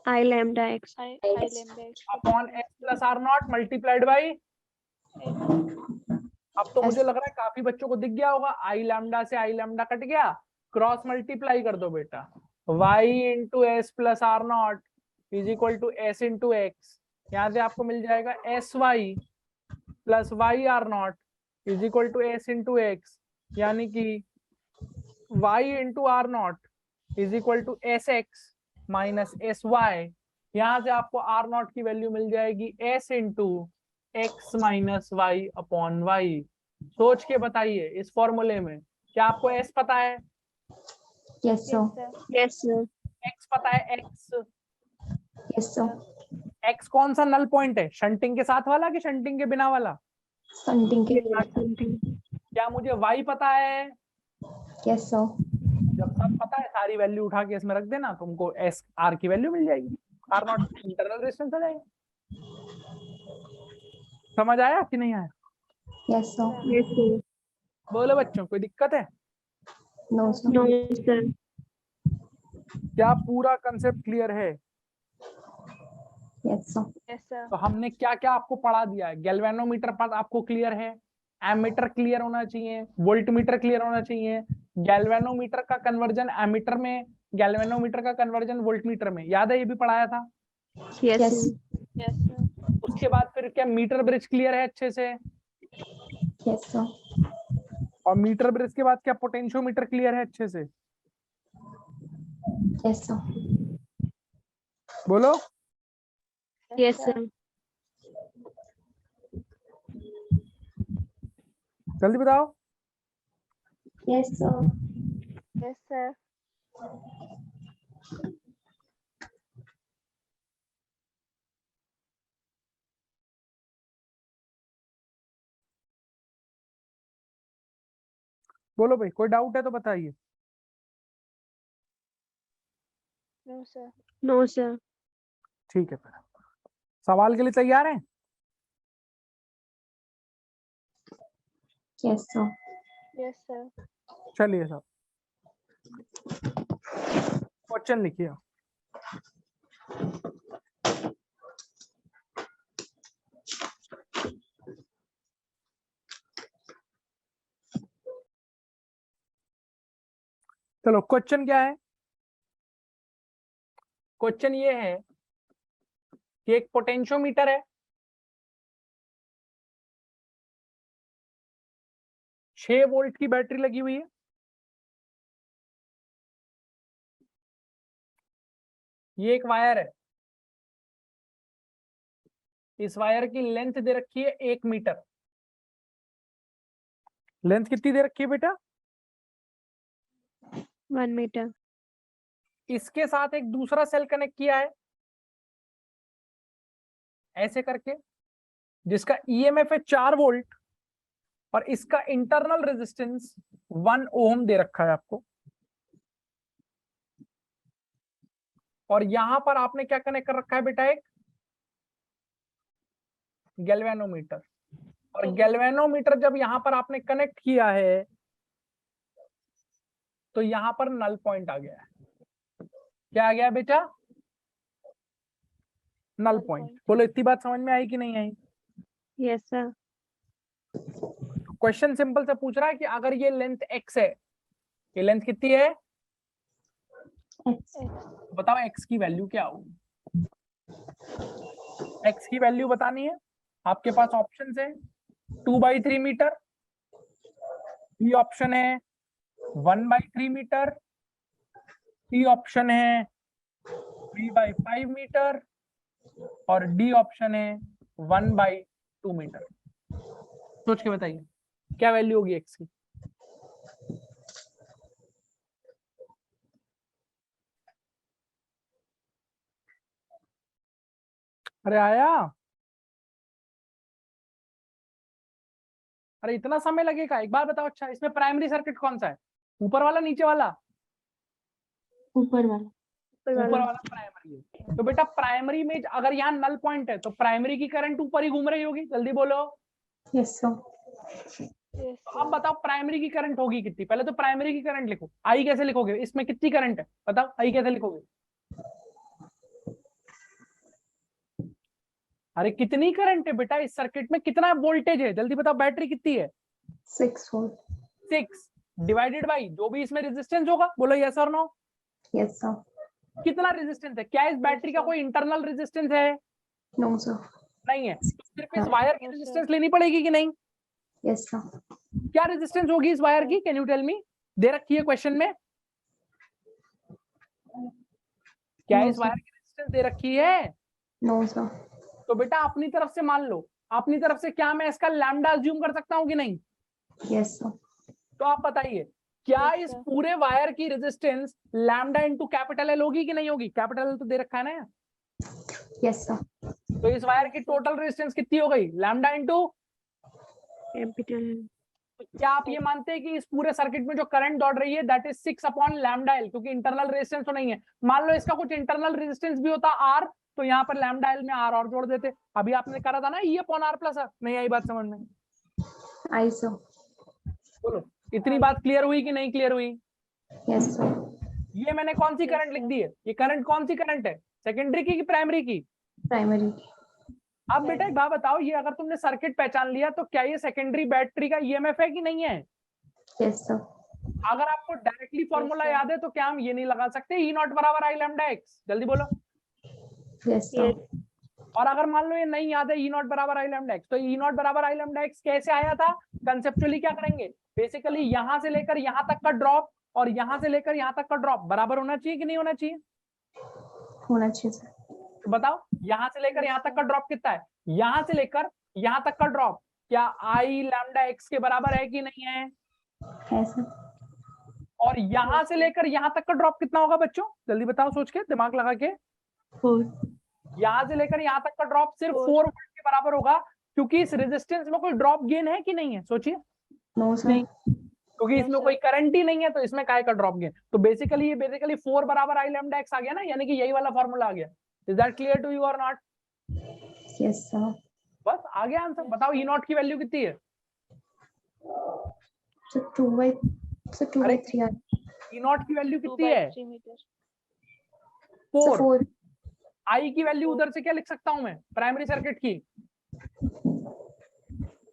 Speaker 3: I lambda x. I lambda x.
Speaker 1: Upon x plus are not multiplied by. अब तो मुझे लग रहा है काफी बच्चों को दिख गया होगा, आई लैम्डा से आई लैम्डा कट गया, क्रॉस मल्टीप्लाई कर दो बेटा। y into s plus are not is equal to s into x. यहाँ से आपको मिल जाएगा s y plus y r not is equal to s into x, यानी कि y into r not is equal to s x minus s y. यहाँ से आपको आर नॉट की वैल्यू मिल जाएगी s into x minus Y upon y. सोच के बताइए इस फॉर्मूले में क्या आपको एस पता है,
Speaker 2: Yes, sir.
Speaker 3: Yes, sir.
Speaker 1: X पता है, एक्स?
Speaker 2: Yes, sir.
Speaker 1: एक्स कौन सा नल पॉइंट है, शंटिंग के साथ वाला कि शंटिंग के बिना वाला?
Speaker 2: Something.
Speaker 3: Something.
Speaker 1: क्या मुझे वाई पता है?
Speaker 2: Yes, sir.
Speaker 1: जब सब पता है सारी वैल्यू उठा के इसमें रख देना, तुमको एस आर की वैल्यू मिल जाएगी, आर नॉट इंटरनल रेजिस्टेंस आ जाएगा। समझ आया कि नहीं आया?
Speaker 2: Yes, sir.
Speaker 3: Yes, sir.
Speaker 1: बोलो बच्चों, कोई दिक्कत है?
Speaker 2: No, sir.
Speaker 3: No, sir.
Speaker 1: क्या पूरा कंसेप्ट क्लियर है?
Speaker 2: Yes, sir.
Speaker 3: Yes, sir.
Speaker 1: तो हमने क्या क्या आपको पढ़ा दिया है। गैल्वेनोमीटर पर आपको क्लियर है, एमीटर क्लियर होना चाहिए, वोल्टमीटर क्लियर होना चाहिए, गैल्वेनोमीटर का कन्वर्जन एमीटर में, गैल्वेनोमीटर का कन्वर्जन वोल्टमीटर में, याद है ये भी पढ़ाया था।
Speaker 3: Yes,
Speaker 2: Yes.
Speaker 3: sir. Yes, sir.
Speaker 1: उसके बाद फिर क्या मीटर ब्रिज क्लियर है अच्छे से,
Speaker 2: Yes, sir.
Speaker 1: और मीटर ब्रिज के बाद क्या पोटेंशियोमीटर क्लियर है अच्छे से?
Speaker 2: Yes, sir.
Speaker 1: बोलो।
Speaker 3: Yes, sir.
Speaker 1: जल्दी बताओ।
Speaker 2: Yes, sir.
Speaker 3: Yes, sir.
Speaker 1: बोलो भाई, कोई डाउट है तो बताइए।
Speaker 3: No, sir. No, sir.
Speaker 1: ठीक है, फिर सवाल के लिए तैयार हैं?
Speaker 2: Yes, sir.
Speaker 3: Yes, sir.
Speaker 1: चलिए साहब क्वेश्चन लिखिए। चलो क्वेश्चन क्या है? क्वेश्चन ये है कि एक पोटेंशियोमीटर है, 6 वोल्ट की बैटरी लगी हुई है, ये एक वायर है, इस वायर की लेंथ दे रखी है 1 मीटर। लेंथ कितनी दे रखी है बेटा?
Speaker 3: 1 meter.
Speaker 1: इसके साथ एक दूसरा सेल कनेक्ट किया है ऐसे करके, जिसका ईएमएफ है 4 वोल्ट और इसका इंटरनल रेजिस्टेंस 1 ओम दे रखा है आपको। और यहां पर आपने क्या कनेक्ट कर रखा है बेटा? एक गैल्वेनोमीटर। और गैल्वेनोमीटर जब यहां पर आपने कनेक्ट किया है तो यहां पर नल पॉइंट आ गया है। क्या आ गया बेटा? Null point. बोलो इतनी बात समझ में आई कि नहीं आई?
Speaker 3: Yes, sir.
Speaker 1: क्वेश्चन सिंपल से पूछ रहा है कि अगर ये लेंथ x है, ये लेंथ कितनी है?
Speaker 2: X.
Speaker 1: बताओ x की वैल्यू क्या होगी? x की वैल्यू बतानी है। आपके पास ऑप्शन है 2/3 मीटर, बी ऑप्शन है 1/3 मीटर, सी ऑप्शन है 3/5 मीटर और डी ऑप्शन है 1/2 मीटर। सोच के बताइए क्या वैल्यू होगी x की? अरे आया? अरे इतना समय लगेगा? एक बार बताओ। अच्छा, इसमें प्राइमरी सर्किट कौन सा है? ऊपर वाला, नीचे वाला?
Speaker 2: ऊपर वाला.
Speaker 1: ऊपर वाला प्राइमरी है। तो बेटा प्राइमरी में अगर यहाँ नल पॉइंट है तो प्राइमरी की करंट ऊपर ही घूम रही होगी। जल्दी बोलो।
Speaker 2: Yes, sir.
Speaker 3: Yes,
Speaker 1: तो अब बताओ प्राइमरी की करंट होगी कितनी? पहले तो प्राइमरी की करंट लिखो। आई कैसे लिखोगे? इसमें कितनी करंट है बताओ, आई कैसे लिखोगे? अरे कितनी करंट है बेटा इस सर्किट में? कितना वोल्टेज है? जल्दी बताओ। बैटरी कितनी है?
Speaker 2: 6 volt.
Speaker 1: 6 डिवाइडेड बाई जो भी इसमें रेजिस्टेंस होगा। बोलो यस और नो।
Speaker 2: Yes, sir.
Speaker 1: कितना रेजिस्टेंस है? क्या इस बैटरी का कोई इंटरनल रेजिस्टेंस है?
Speaker 2: No, sir.
Speaker 1: नहीं है। तो सिर्फ इस
Speaker 2: हाँ।
Speaker 1: वायर की रेजिस्टेंस लेनी पड़ेगी कि नहीं?
Speaker 2: Yes, sir.
Speaker 1: क्या रेजिस्टेंस होगी इस वायर की? Can you tell me? दे रखी है क्वेश्चन में। क्या
Speaker 2: No,
Speaker 1: इस
Speaker 2: sir.
Speaker 1: वायर की रेजिस्टेंस दे रखी है?
Speaker 2: No, sir.
Speaker 1: तो बेटा अपनी तरफ से मान लो। अपनी तरफ से क्या मैं इसका लैम्डा अज्यूम कर सकता हूं कि नहीं?
Speaker 2: Yes, sir.
Speaker 1: तो आप बताइए क्या
Speaker 3: Yes,
Speaker 1: इस
Speaker 3: sir.
Speaker 1: पूरे वायर की resistance lambda into capital L होगी कि नहीं होगी? कैपिटल एल तो दे रखा है ना।
Speaker 2: Yes, sir.
Speaker 1: तो इस वायर की टोटल रेजिस्टेंस कितनी हो गई? Lambda into.
Speaker 3: capital.
Speaker 1: क्या आप ये मानते हैं कि इस पूरे सर्किट में जो करंट दौड़ रही है दैट इज 6/λL? क्योंकि इंटरनल रेजिस्टेंस तो नहीं है। मान लो इसका कुछ इंटरनल रेजिस्टेंस भी होता R, तो यहाँ पर λL में R और जोड़ देते। अभी आपने करा था ना E/R प्लस R। नहीं आई बात समझ में?
Speaker 2: I, sir.
Speaker 1: बोलो इतनी बात क्लियर हुई कि नहीं क्लियर हुई?
Speaker 2: Yes, sir.
Speaker 1: ये मैंने कौन सी
Speaker 3: Yes,
Speaker 1: करंट लिख
Speaker 3: sir.
Speaker 1: दी है? ये करंट कौन सी करंट है? सेकेंडरी की प्राइमरी की?
Speaker 2: Primary.
Speaker 1: अब बेटा एक बात बताओ, ये अगर तुमने सर्किट पहचान लिया तो क्या ये सेकेंडरी बैटरी का ईएमएफ है कि नहीं है?
Speaker 2: Yes, sir.
Speaker 1: अगर आपको डायरेक्टली फॉर्मूला
Speaker 3: sir.
Speaker 1: याद है तो क्या हम ये नहीं लगा सकते E नॉट बराबर I लैम्डा x? जल्दी बोलो।
Speaker 2: Yes, sir.
Speaker 3: Yes.
Speaker 1: और अगर मान लो ये नहीं याद है E नॉट बराबर I लैम्डा x, तो E नॉट बराबर I लैम्डा x कैसे आया था? कंसेप्चुअली क्या करेंगे? बेसिकली यहां से लेकर यहां तक का ड्रॉप और यहां से लेकर यहां तक का ड्रॉप बराबर होना चाहिए कि नहीं होना चाहिए?
Speaker 2: होना चाहिए सर.
Speaker 1: तो बताओ यहां से लेकर यहां तक का ड्रॉप कितना है? यहां से लेकर यहां तक का ड्रॉप क्या I लैम्डा x के बराबर है कि नहीं है?
Speaker 2: है सर.
Speaker 1: और यहां से लेकर यहां तक का ड्रॉप कितना होगा बच्चों? जल्दी बताओ सोच के, दिमाग लगा के।
Speaker 2: 4.
Speaker 1: यहां से लेकर यहां तक का ड्रॉप सिर्फ 4
Speaker 3: 4
Speaker 1: वोल्ट के बराबर होगा, क्योंकि इस रेजिस्टेंस में कोई ड्रॉप गेन है कि नहीं है? सोचिए।
Speaker 2: No sir.
Speaker 1: नहीं, क्योंकि
Speaker 3: No,
Speaker 1: इसमें
Speaker 3: sir.
Speaker 1: कोई करंट ही नहीं है, तो इसमें काय का ड्रॉप गेन? तो बेसिकली ये 4 बराबर I लैम्डा x आ गया ना, यानी कि यही वाला फॉर्मूला आ गया। Is that clear to you और नॉट?
Speaker 2: Yes sir.
Speaker 1: बस आ गया आंसर। बताओ E नॉट की वैल्यू कितनी है?
Speaker 2: सर 2/3
Speaker 1: E नॉट की वैल्यू कितनी है?
Speaker 3: 2/3 meter.
Speaker 1: 4।
Speaker 2: 4.
Speaker 1: I की वैल्यू उधर से क्या लिख सकता हूं मैं प्राइमरी सर्किट की?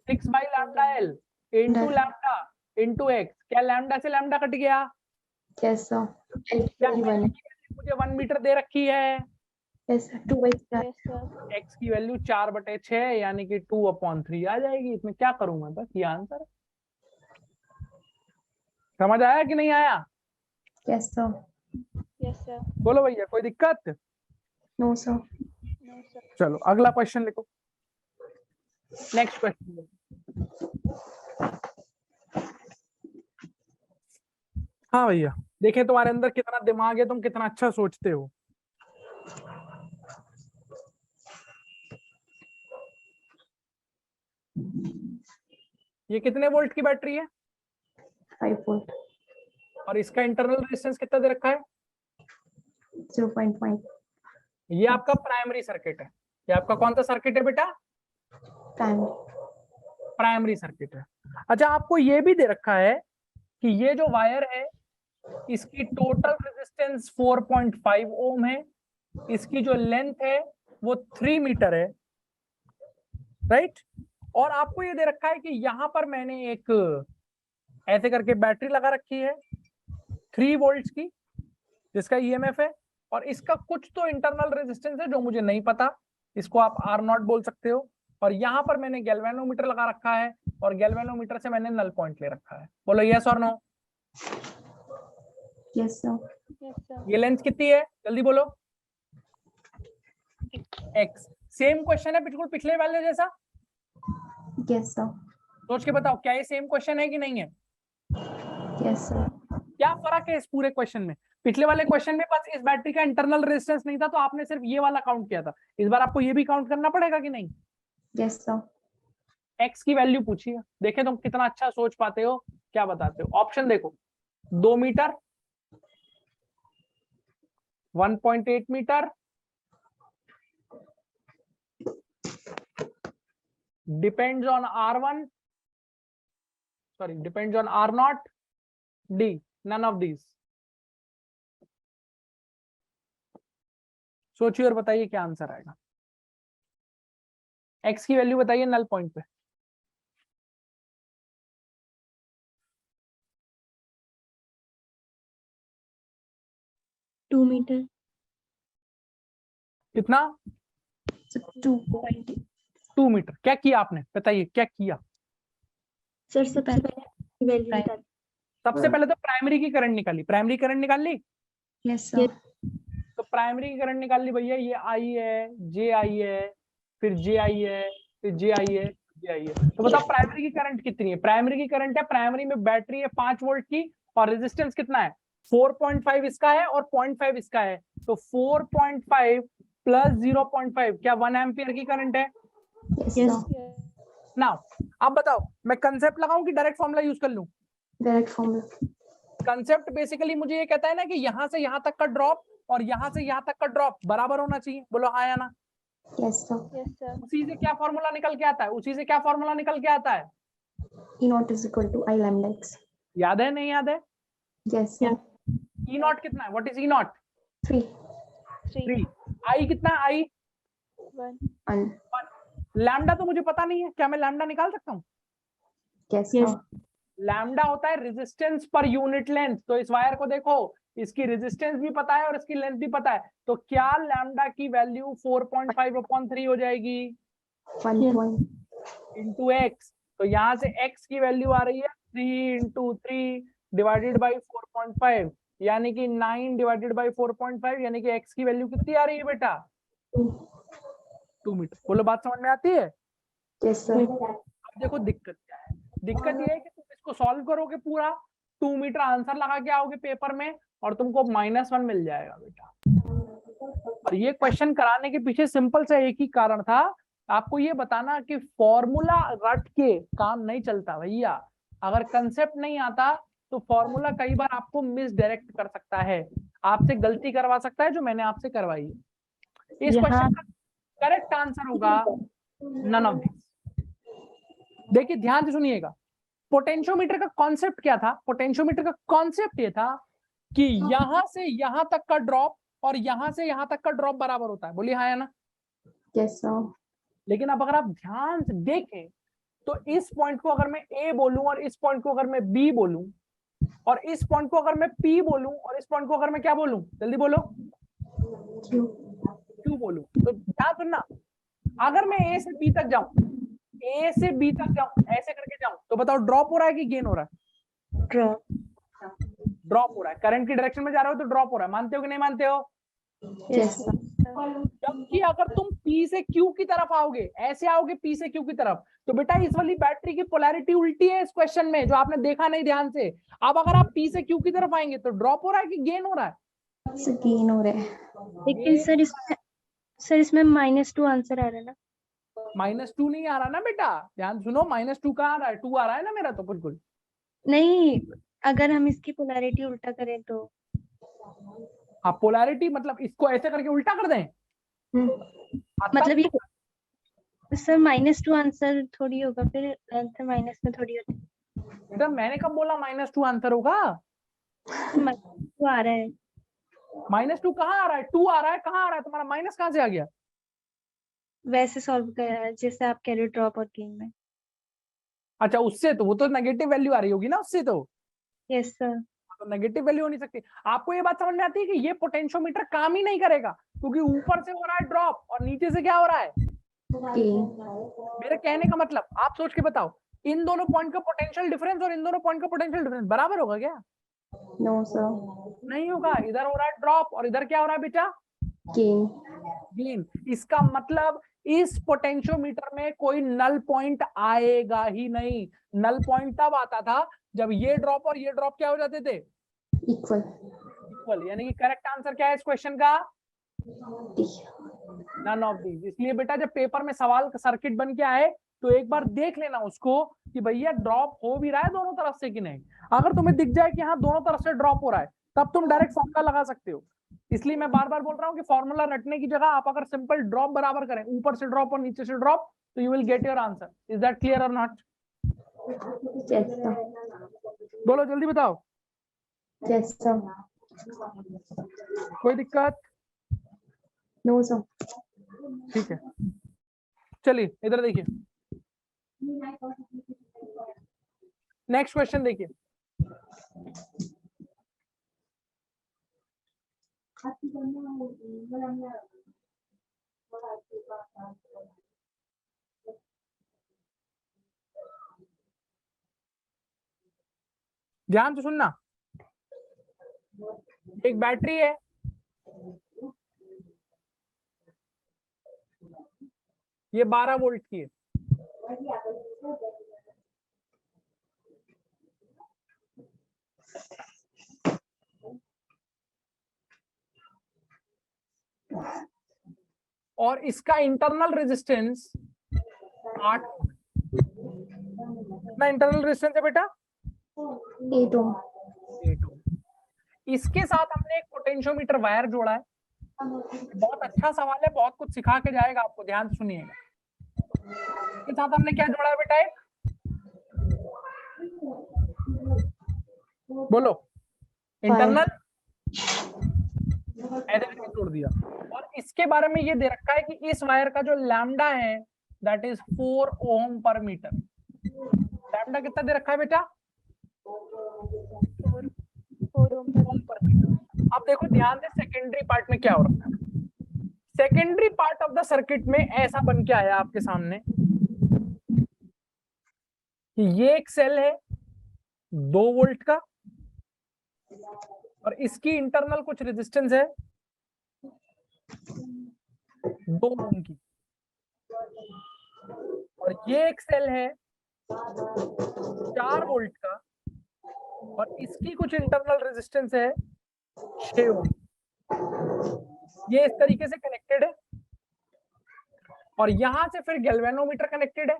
Speaker 1: 6/λL into
Speaker 2: Done.
Speaker 1: Lambda into x। क्या लैम्डा से लैम्डा कट गया?
Speaker 2: Yes, sir.
Speaker 1: क्या
Speaker 2: L की
Speaker 1: x की वैल्यू मुझे 1 मीटर दे रखी है,
Speaker 2: Yes, sir. 2/4.
Speaker 3: Yes, sir.
Speaker 1: x की वैल्यू 4/6 यानी कि 2/3 आ जाएगी। इसमें क्या करूंगा, बस ये आंसर। समझ आया कि नहीं आया?
Speaker 2: Yes, sir.
Speaker 3: Yes, sir.
Speaker 1: बोलो भैया, कोई दिक्कत?
Speaker 2: No, sir.
Speaker 3: No, sir.
Speaker 1: चलो अगला क्वेश्चन लिखो, नेक्स्ट क्वेश्चन। हाँ भैया, देखें तुम्हारे अंदर कितना दिमाग है, तुम कितना अच्छा सोचते हो। ये कितने वोल्ट की बैटरी है
Speaker 2: 5 volt.
Speaker 1: और इसका इंटरनल रेजिस्टेंस कितना दे रखा है?
Speaker 2: 0.5.
Speaker 1: ये आपका प्राइमरी सर्किट है। ये आपका कौन सा सर्किट है बेटा?
Speaker 2: Primary.
Speaker 1: प्राइमरी सर्किट है। अच्छा, आपको ये भी दे रखा है कि ये जो वायर है इसकी टोटल रेजिस्टेंस 4.5 ओम है, इसकी जो लेंथ है वो 3 मीटर है, राइट? और आपको ये दे रखा है कि यहां पर मैंने एक ऐसे करके बैटरी लगा रखी है 3 वोल्ट्स की, जिसका ईएमएफ है, और इसका कुछ तो इंटरनल रेजिस्टेंस है जो मुझे नहीं पता, इसको आप R0 बोल सकते हो। और यहाँ पर मैंने गैल्वेनोमीटर लगा रखा है और गैल्वेनोमीटर से मैंने नल पॉइंट ले रखा है। बोलो यस और no.
Speaker 2: Yes, sir.
Speaker 3: Yes, sir.
Speaker 1: ये लेंथ कितनी है, जल्दी बोलो। x। सेम क्वेश्चन है बिल्कुल पिछले वाले जैसा,
Speaker 2: Yes, sir.
Speaker 1: सोच के बताओ क्या ये सेम क्वेश्चन है कि नहीं है?
Speaker 2: Yes, sir.
Speaker 1: क्या फर्क है इस पूरे क्वेश्चन में? पिछले वाले क्वेश्चन में बस इस बैटरी का इंटरनल रेजिस्टेंस नहीं था तो आपने सिर्फ ये वाला काउंट किया था, इस बार आपको ये भी काउंट करना पड़ेगा कि नहीं?
Speaker 2: Yes, sir.
Speaker 1: x की वैल्यू पूछिए, देखें तुम कितना अच्छा सोच पाते हो, क्या बताते हो। ऑप्शन देखो, 2 metre, 1.8 metre, depends on R1, sorry depends on R0, D, none of these. सोचिए और बताइए क्या आंसर आएगा। x की वैल्यू बताइए नल पॉइंट पे।
Speaker 3: 2 meter.
Speaker 1: कितना?
Speaker 2: So 2.8.
Speaker 1: 2 मीटर। क्या किया आपने, बताइए क्या किया?
Speaker 3: Sir, सबसे पहले वैल्यू निकाल।
Speaker 1: सबसे पहले तो प्राइमरी की करंट निकाली, प्राइमरी करंट निकाल ली।
Speaker 2: Yes, sir.
Speaker 1: तो प्राइमरी की करंट निकाल ली भैया, ये I है, JI है, फिर JI है, फिर JI है, JI है। तो बताओ प्राइमरी की करंट कितनी है? प्राइमरी की करंट है, प्राइमरी में बैटरी है 5 वोल्ट की और रेजिस्टेंस कितना है? 4.5 इसका है और 0.5 इसका है, तो 4.5 प्लस 0.5 क्या 1 एम्पियर की करंट है?
Speaker 2: Yes,
Speaker 3: Yes.
Speaker 2: sir.
Speaker 1: नाउ अब बताओ मैं कंसेप्ट लगाऊं कि डायरेक्ट फॉर्मूला यूज कर लूं?
Speaker 2: Direct formula.
Speaker 1: कंसेप्ट बेसिकली मुझे ये कहता है ना कि यहां से यहां तक का ड्रॉप और यहां से यहां तक का ड्रॉप बराबर होना चाहिए। बोलो हाँ या ना।
Speaker 2: Yes, sir.
Speaker 3: Yes, sir.
Speaker 1: उसी से क्या फॉर्मूला निकल के आता है? उसी से क्या फॉर्मूला निकल के आता है?
Speaker 2: E naught is equal to I lambda x.
Speaker 1: याद है नहीं याद है?
Speaker 2: Yes, sir.
Speaker 1: ई नॉट कितना है? What is E not?
Speaker 2: 3.
Speaker 1: 3। आई कितना है? आई
Speaker 3: 1.
Speaker 2: 1.
Speaker 1: लैम्डा तो मुझे पता नहीं है, क्या मैं लैम्डा निकाल सकता हूँ?
Speaker 2: Yes,
Speaker 3: Yes.
Speaker 2: sir.
Speaker 1: लैम्डा होता है रेजिस्टेंस पर यूनिट लेंथ। तो इस वायर को देखो, इसकी रेजिस्टेंस भी पता है और इसकी लेंथ भी पता है, तो क्या लैम्डा की वैल्यू 4.5/3 हो जाएगी
Speaker 2: 1 point.
Speaker 1: Into x. तो यहाँ से x की वैल्यू आ रही है 3 × 3 डिवाइडेड बाई 4.5, यानी कि 9 डिवाइडेड बाई 4.5, यानी कि x की वैल्यू कितनी आ रही है बेटा? 2 मीटर। बोलो बात समझ में आती है?
Speaker 2: Yes, sir.
Speaker 1: अब देखो दिक्कत क्या है। दिक्कत ये है कि तुम इसको सॉल्व करोगे पूरा 2 मीटर आंसर लगा के आओगे पेपर में और तुमको -1 मिल जाएगा बेटा। और ये क्वेश्चन कराने के पीछे सिंपल सा एक ही कारण था, आपको ये बताना कि फॉर्मूला रट के काम नहीं चलता भैया। अगर कंसेप्ट नहीं आता तो फॉर्मूला कई बार आपको मिस डायरेक्ट कर सकता है, आपसे गलती करवा सकता है जो मैंने आपसे करवाई है। इस क्वेश्चन का करेक्ट आंसर होगा नन ऑफ दिस। देखिए ध्यान से सुनिएगा, पोटेंशियोमीटर का कॉन्सेप्ट क्या था? पोटेंशियोमीटर का कॉन्सेप्ट ये था कि यहां से यहां तक का ड्रॉप और यहां से यहां तक का ड्रॉप बराबर होता है। बोलिए हाँ या ना।
Speaker 2: Yes, sir.
Speaker 1: लेकिन अब अगर आप ध्यान से देखें तो इस पॉइंट को अगर मैं ए बोलूं और इस पॉइंट को अगर मैं बी बोलूं और इस पॉइंट को अगर मैं P बोलूं और इस पॉइंट को अगर मैं क्या बोलूं, जल्दी बोलो, Q बोलूं, तो ध्यान सुनना, अगर मैं A से B तक जाऊं, A से B तक जाऊं, ऐसे करके जाऊं, तो बताओ ड्रॉप हो रहा है कि गेन हो रहा है?
Speaker 3: ड्रॉप।
Speaker 1: ड्रॉप हो रहा है। करंट की डायरेक्शन में जा रहे हो तो ड्रॉप हो रहा है, मानते हो कि नहीं मानते हो?
Speaker 2: Yes, sir.
Speaker 1: जबकि अगर तुम P से Q की तरफ आओगे, ऐसे आओगे P से Q की तरफ, तो बेटा इस वाली बैटरी की पोलैरिटी उल्टी है इस क्वेश्चन में, जो आपने देखा नहीं ध्यान से। अब अगर आप P से Q की तरफ आएंगे तो ड्रॉप हो रहा है कि गेन हो रहा है?
Speaker 2: So gain हो रहा है।
Speaker 3: लेकिन सर इसमें -2 आंसर आ रहा है ना?
Speaker 1: -2 नहीं आ रहा ना बेटा, ध्यान सुनो, -2 कहाँ आ रहा है? 2 आ रहा है ना मेरा तो बिल्कुल।
Speaker 3: नहीं, अगर हम इसकी पोलैरिटी उल्टा करें तो
Speaker 1: हाँ, पोलैरिटी मतलब इसको ऐसे करके उल्टा कर दें,
Speaker 3: मतलब ये सर -2 आंसर थोड़ी होगा, फिर आंसर माइनस में थोड़ी होता है।
Speaker 1: बेटा मैंने कब बोला -2 आंसर होगा?
Speaker 3: -2 आ रहा है।
Speaker 1: -2 कहाँ आ रहा है? 2 आ रहा है, कहाँ आ रहा है तुम्हारा? माइनस कहाँ से आ गया?
Speaker 3: वैसे सॉल्व कर जैसे आप कह रहे हो ड्रॉप और गेन में।
Speaker 1: अच्छा, उससे तो वो तो नेगेटिव वैल्यू आ रही होगी ना उससे तो।
Speaker 3: Yes sir.
Speaker 1: तो नेगेटिव वैल्यू हो नहीं सकती। आपको ये बात समझ में आती है कि ये पोटेंशियोमीटर काम ही नहीं करेगा, क्योंकि ऊपर से हो रहा है ड्रॉप और नीचे से क्या हो रहा है?
Speaker 2: Gain.
Speaker 1: मेरे कहने का मतलब, आप सोच के बताओ, इन दोनों पॉइंट का पोटेंशियल डिफरेंस और इन दोनों पॉइंट का पोटेंशियल डिफरेंस बराबर होगा क्या?
Speaker 2: No, sir.
Speaker 1: नहीं होगा। इधर हो रहा है ड्रॉप और इधर क्या हो रहा है बेटा?
Speaker 2: Gain.
Speaker 1: गेन। इसका मतलब इस पोटेंशियोमीटर में कोई नल पॉइंट आएगा ही नहीं। नल पॉइंट तब आता था जब ये ड्रॉप और ये ड्रॉप क्या हो जाते थे?
Speaker 2: Equal.
Speaker 1: इक्वल। यानी कि करेक्ट आंसर क्या है इस क्वेश्चन का?
Speaker 2: D.
Speaker 1: None of these. इसलिए बेटा जब पेपर में सवाल सर्किट बन के आए तो एक बार देख लेना उसको कि भैया ड्रॉप हो भी रहा है दोनों तरफ से कि नहीं। अगर तुम्हें दिख जाए कि हाँ दोनों तरफ से ड्रॉप हो रहा है, तब तुम डायरेक्ट फॉर्मूला लगा सकते हो। इसलिए मैं बार बार बोल रहा हूँ कि फॉर्मूला रटने की जगह आप अगर सिंपल ड्रॉप बराबर करें, ऊपर से ड्रॉप और नीचे से ड्रॉप, तो you will get your answer. Is that clear और नॉट?
Speaker 2: Yes, sir.
Speaker 1: बोलो जल्दी बताओ।
Speaker 2: Yes, sir.
Speaker 1: कोई दिक्कत?
Speaker 2: No, sir.
Speaker 1: ठीक है, चलिए इधर देखिए, नेक्स्ट क्वेश्चन देखिए। ध्यान से सुनना, एक बैटरी है, ये 12 वोल्ट की है। और इसका इंटरनल रेजिस्टेंस 8 ओम। कितना इंटरनल रेजिस्टेंस है बेटा?
Speaker 2: 8 ohm.
Speaker 1: 8 ओम। इसके साथ हमने एक पोटेंशियोमीटर वायर जोड़ा है। बहुत अच्छा सवाल है, बहुत कुछ सिखा के जाएगा आपको, ध्यान से सुनिएगा। इसके साथ हमने क्या जोड़ा है बेटा? एक बोलो, इंटरनल ऐसे जोड़ दिया। और इसके बारे में ये दे रखा है कि इस वायर का जो लैम्डा है दैट इज 4 ओम पर मीटर। लैम्डा कितना दे रखा है बेटा? 4 ओम पर मीटर। अब देखो ध्यान से सेकेंडरी पार्ट में क्या हो रहा है। Secondary part of the circuit में ऐसा बन के आया आपके सामने कि ये एक सेल है 2 वोल्ट का, और इसकी इंटरनल कुछ रेजिस्टेंस है 2 ओम की, और ये एक सेल है 4 वोल्ट का, और इसकी कुछ इंटरनल रेजिस्टेंस है 6 ओम। ये इस तरीके से कनेक्टेड है, और यहां से फिर गैल्वेनोमीटर कनेक्टेड है,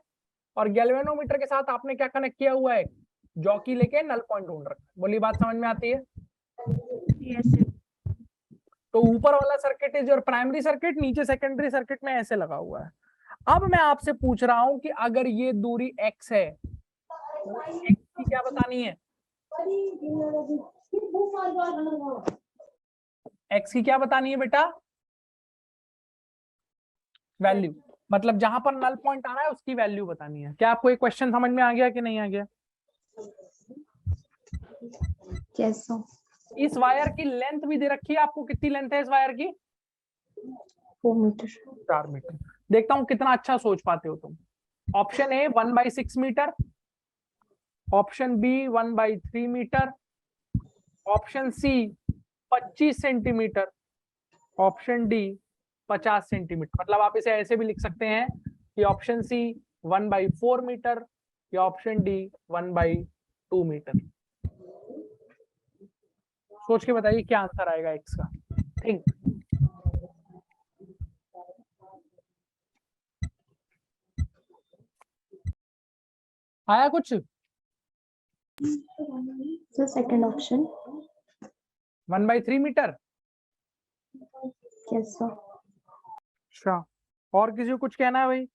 Speaker 1: और गैल्वेनोमीटर के साथ आपने क्या कनेक्ट किया हुआ है? जॉकी लेके नल पॉइंट ढूंढ रखा है। बोली बात समझ में आती है?
Speaker 3: Yes sir.
Speaker 1: तो ऊपर वाला circuit is your primary circuit, नीचे सेकेंडरी सर्किट में ऐसे लगा हुआ है। अब मैं आपसे पूछ रहा हूं कि अगर ये दूरी x है, x की क्या बतानी है? x की क्या बतानी है बेटा? वैल्यू, मतलब जहां पर नल पॉइंट आ रहा है उसकी वैल्यू बतानी है। क्या आपको ये क्वेश्चन समझ में आ गया कि नहीं आ गया?
Speaker 2: Yes, sir.
Speaker 1: इस वायर की लेंथ भी दे रखी है आपको, कितनी लेंथ है इस वायर की?
Speaker 2: 4 meter.
Speaker 1: 4 मीटर। देखता हूं कितना अच्छा सोच पाते हो तुम। Option A 1/6 metre, option B 1/3 metre, option C 25 centimetre, option D 50 centimetre. मतलब आप इसे ऐसे भी लिख सकते हैं कि ऑप्शन सी 1/4 मीटर या ऑप्शन डी 1/2 मीटर। सोच के बताइए क्या आंसर आएगा एक्स का। थिंक। आया कुछ?
Speaker 2: So second option.
Speaker 1: 1/3 metre.
Speaker 2: Yes, sir.
Speaker 1: अच्छा, और किसी को कुछ कहना है भाई?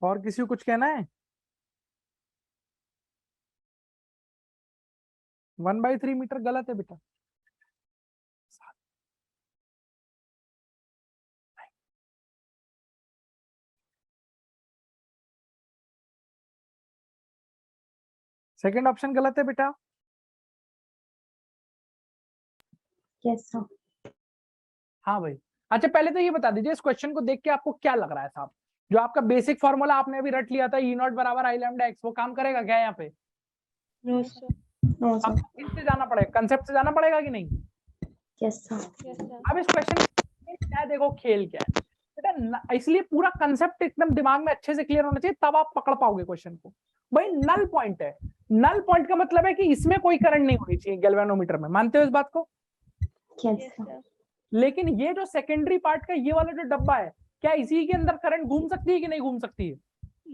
Speaker 1: और किसी को कुछ कहना है? 1/3 मीटर गलत है बेटा। सेकंड ऑप्शन गलत है बेटा।
Speaker 2: Yes, sir.
Speaker 1: हाँ भाई। अच्छा, पहले तो ये बता दीजिए इस क्वेश्चन को देख के आपको क्या लग रहा है साहब? जो आपका बेसिक फॉर्मूला आपने अभी रट लिया था E नॉट बराबर I लैम्डा x, वो काम करेगा क्या यहाँ पे?
Speaker 3: No sir.
Speaker 2: No, sir.
Speaker 1: आपको किससे जाना पड़ेगा? कंसेप्ट से जाना पड़ेगा कि नहीं?
Speaker 2: Yes, sir.
Speaker 3: Yes sir.
Speaker 1: अब इस क्वेश्चन क्या देखो खेल क्या है बेटा, इसलिए पूरा कंसेप्ट एकदम दिमाग में अच्छे से क्लियर होना चाहिए, तब आप पकड़ पाओगे क्वेश्चन को। भाई नल पॉइंट है, नल पॉइंट का मतलब है कि इसमें कोई करंट नहीं होनी चाहिए गैल्वेनोमीटर में। मानते हो इस बात को?
Speaker 2: Yes,
Speaker 3: yes
Speaker 2: sir.
Speaker 3: सर।
Speaker 1: लेकिन ये जो सेकेंडरी पार्ट का ये वाला जो डब्बा है, क्या इसी के अंदर करंट घूम सकती है कि नहीं घूम सकती है?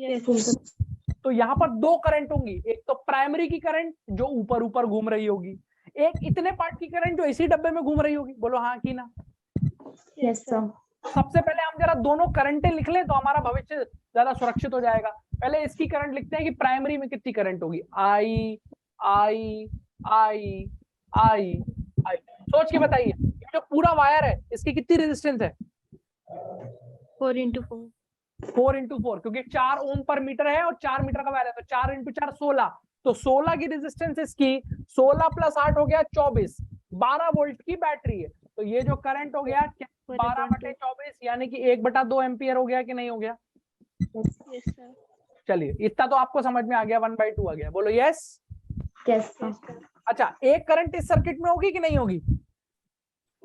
Speaker 3: Yes
Speaker 2: Yes, sir.
Speaker 1: तो यहाँ पर दो करंट होंगी, एक तो प्राइमरी की करंट जो ऊपर ऊपर घूम रही होगी, एक इतने पार्ट की करंट जो इसी डब्बे में घूम रही होगी। बोलो हाँ कि ना?
Speaker 2: Yes, sir.
Speaker 1: सबसे पहले हम जरा दोनों करंटें लिख लें तो हमारा भविष्य ज्यादा सुरक्षित हो जाएगा। पहले इसकी करंट लिखते हैं कि प्राइमरी में कितनी करंट होगी। आई आई आई आई आई। सोच के बताइए, ये जो पूरा वायर है इसकी कितनी रेजिस्टेंस है?
Speaker 3: 4 into 4।
Speaker 1: 4 into 4, क्योंकि 4 ओम पर मीटर है और 4 मीटर का वायर है, तो 4 into 4 16। तो 16 की रेजिस्टेंस इसकी 16 + 8 हो गया 24। 12 वोल्ट की बैटरी है, तो ये जो करंट हो गया 12/24 यानी कि 1/2 एम्पियर हो गया कि नहीं हो गया?
Speaker 2: Yes, sir.
Speaker 3: Yes sir.
Speaker 1: चलिए, इतना तो आपको समझ में आ गया, 1/2 आ गया। बोलो yes.
Speaker 2: Yes, sir.
Speaker 3: Yes sir.
Speaker 1: अच्छा, एक करंट इस सर्किट में होगी कि नहीं होगी?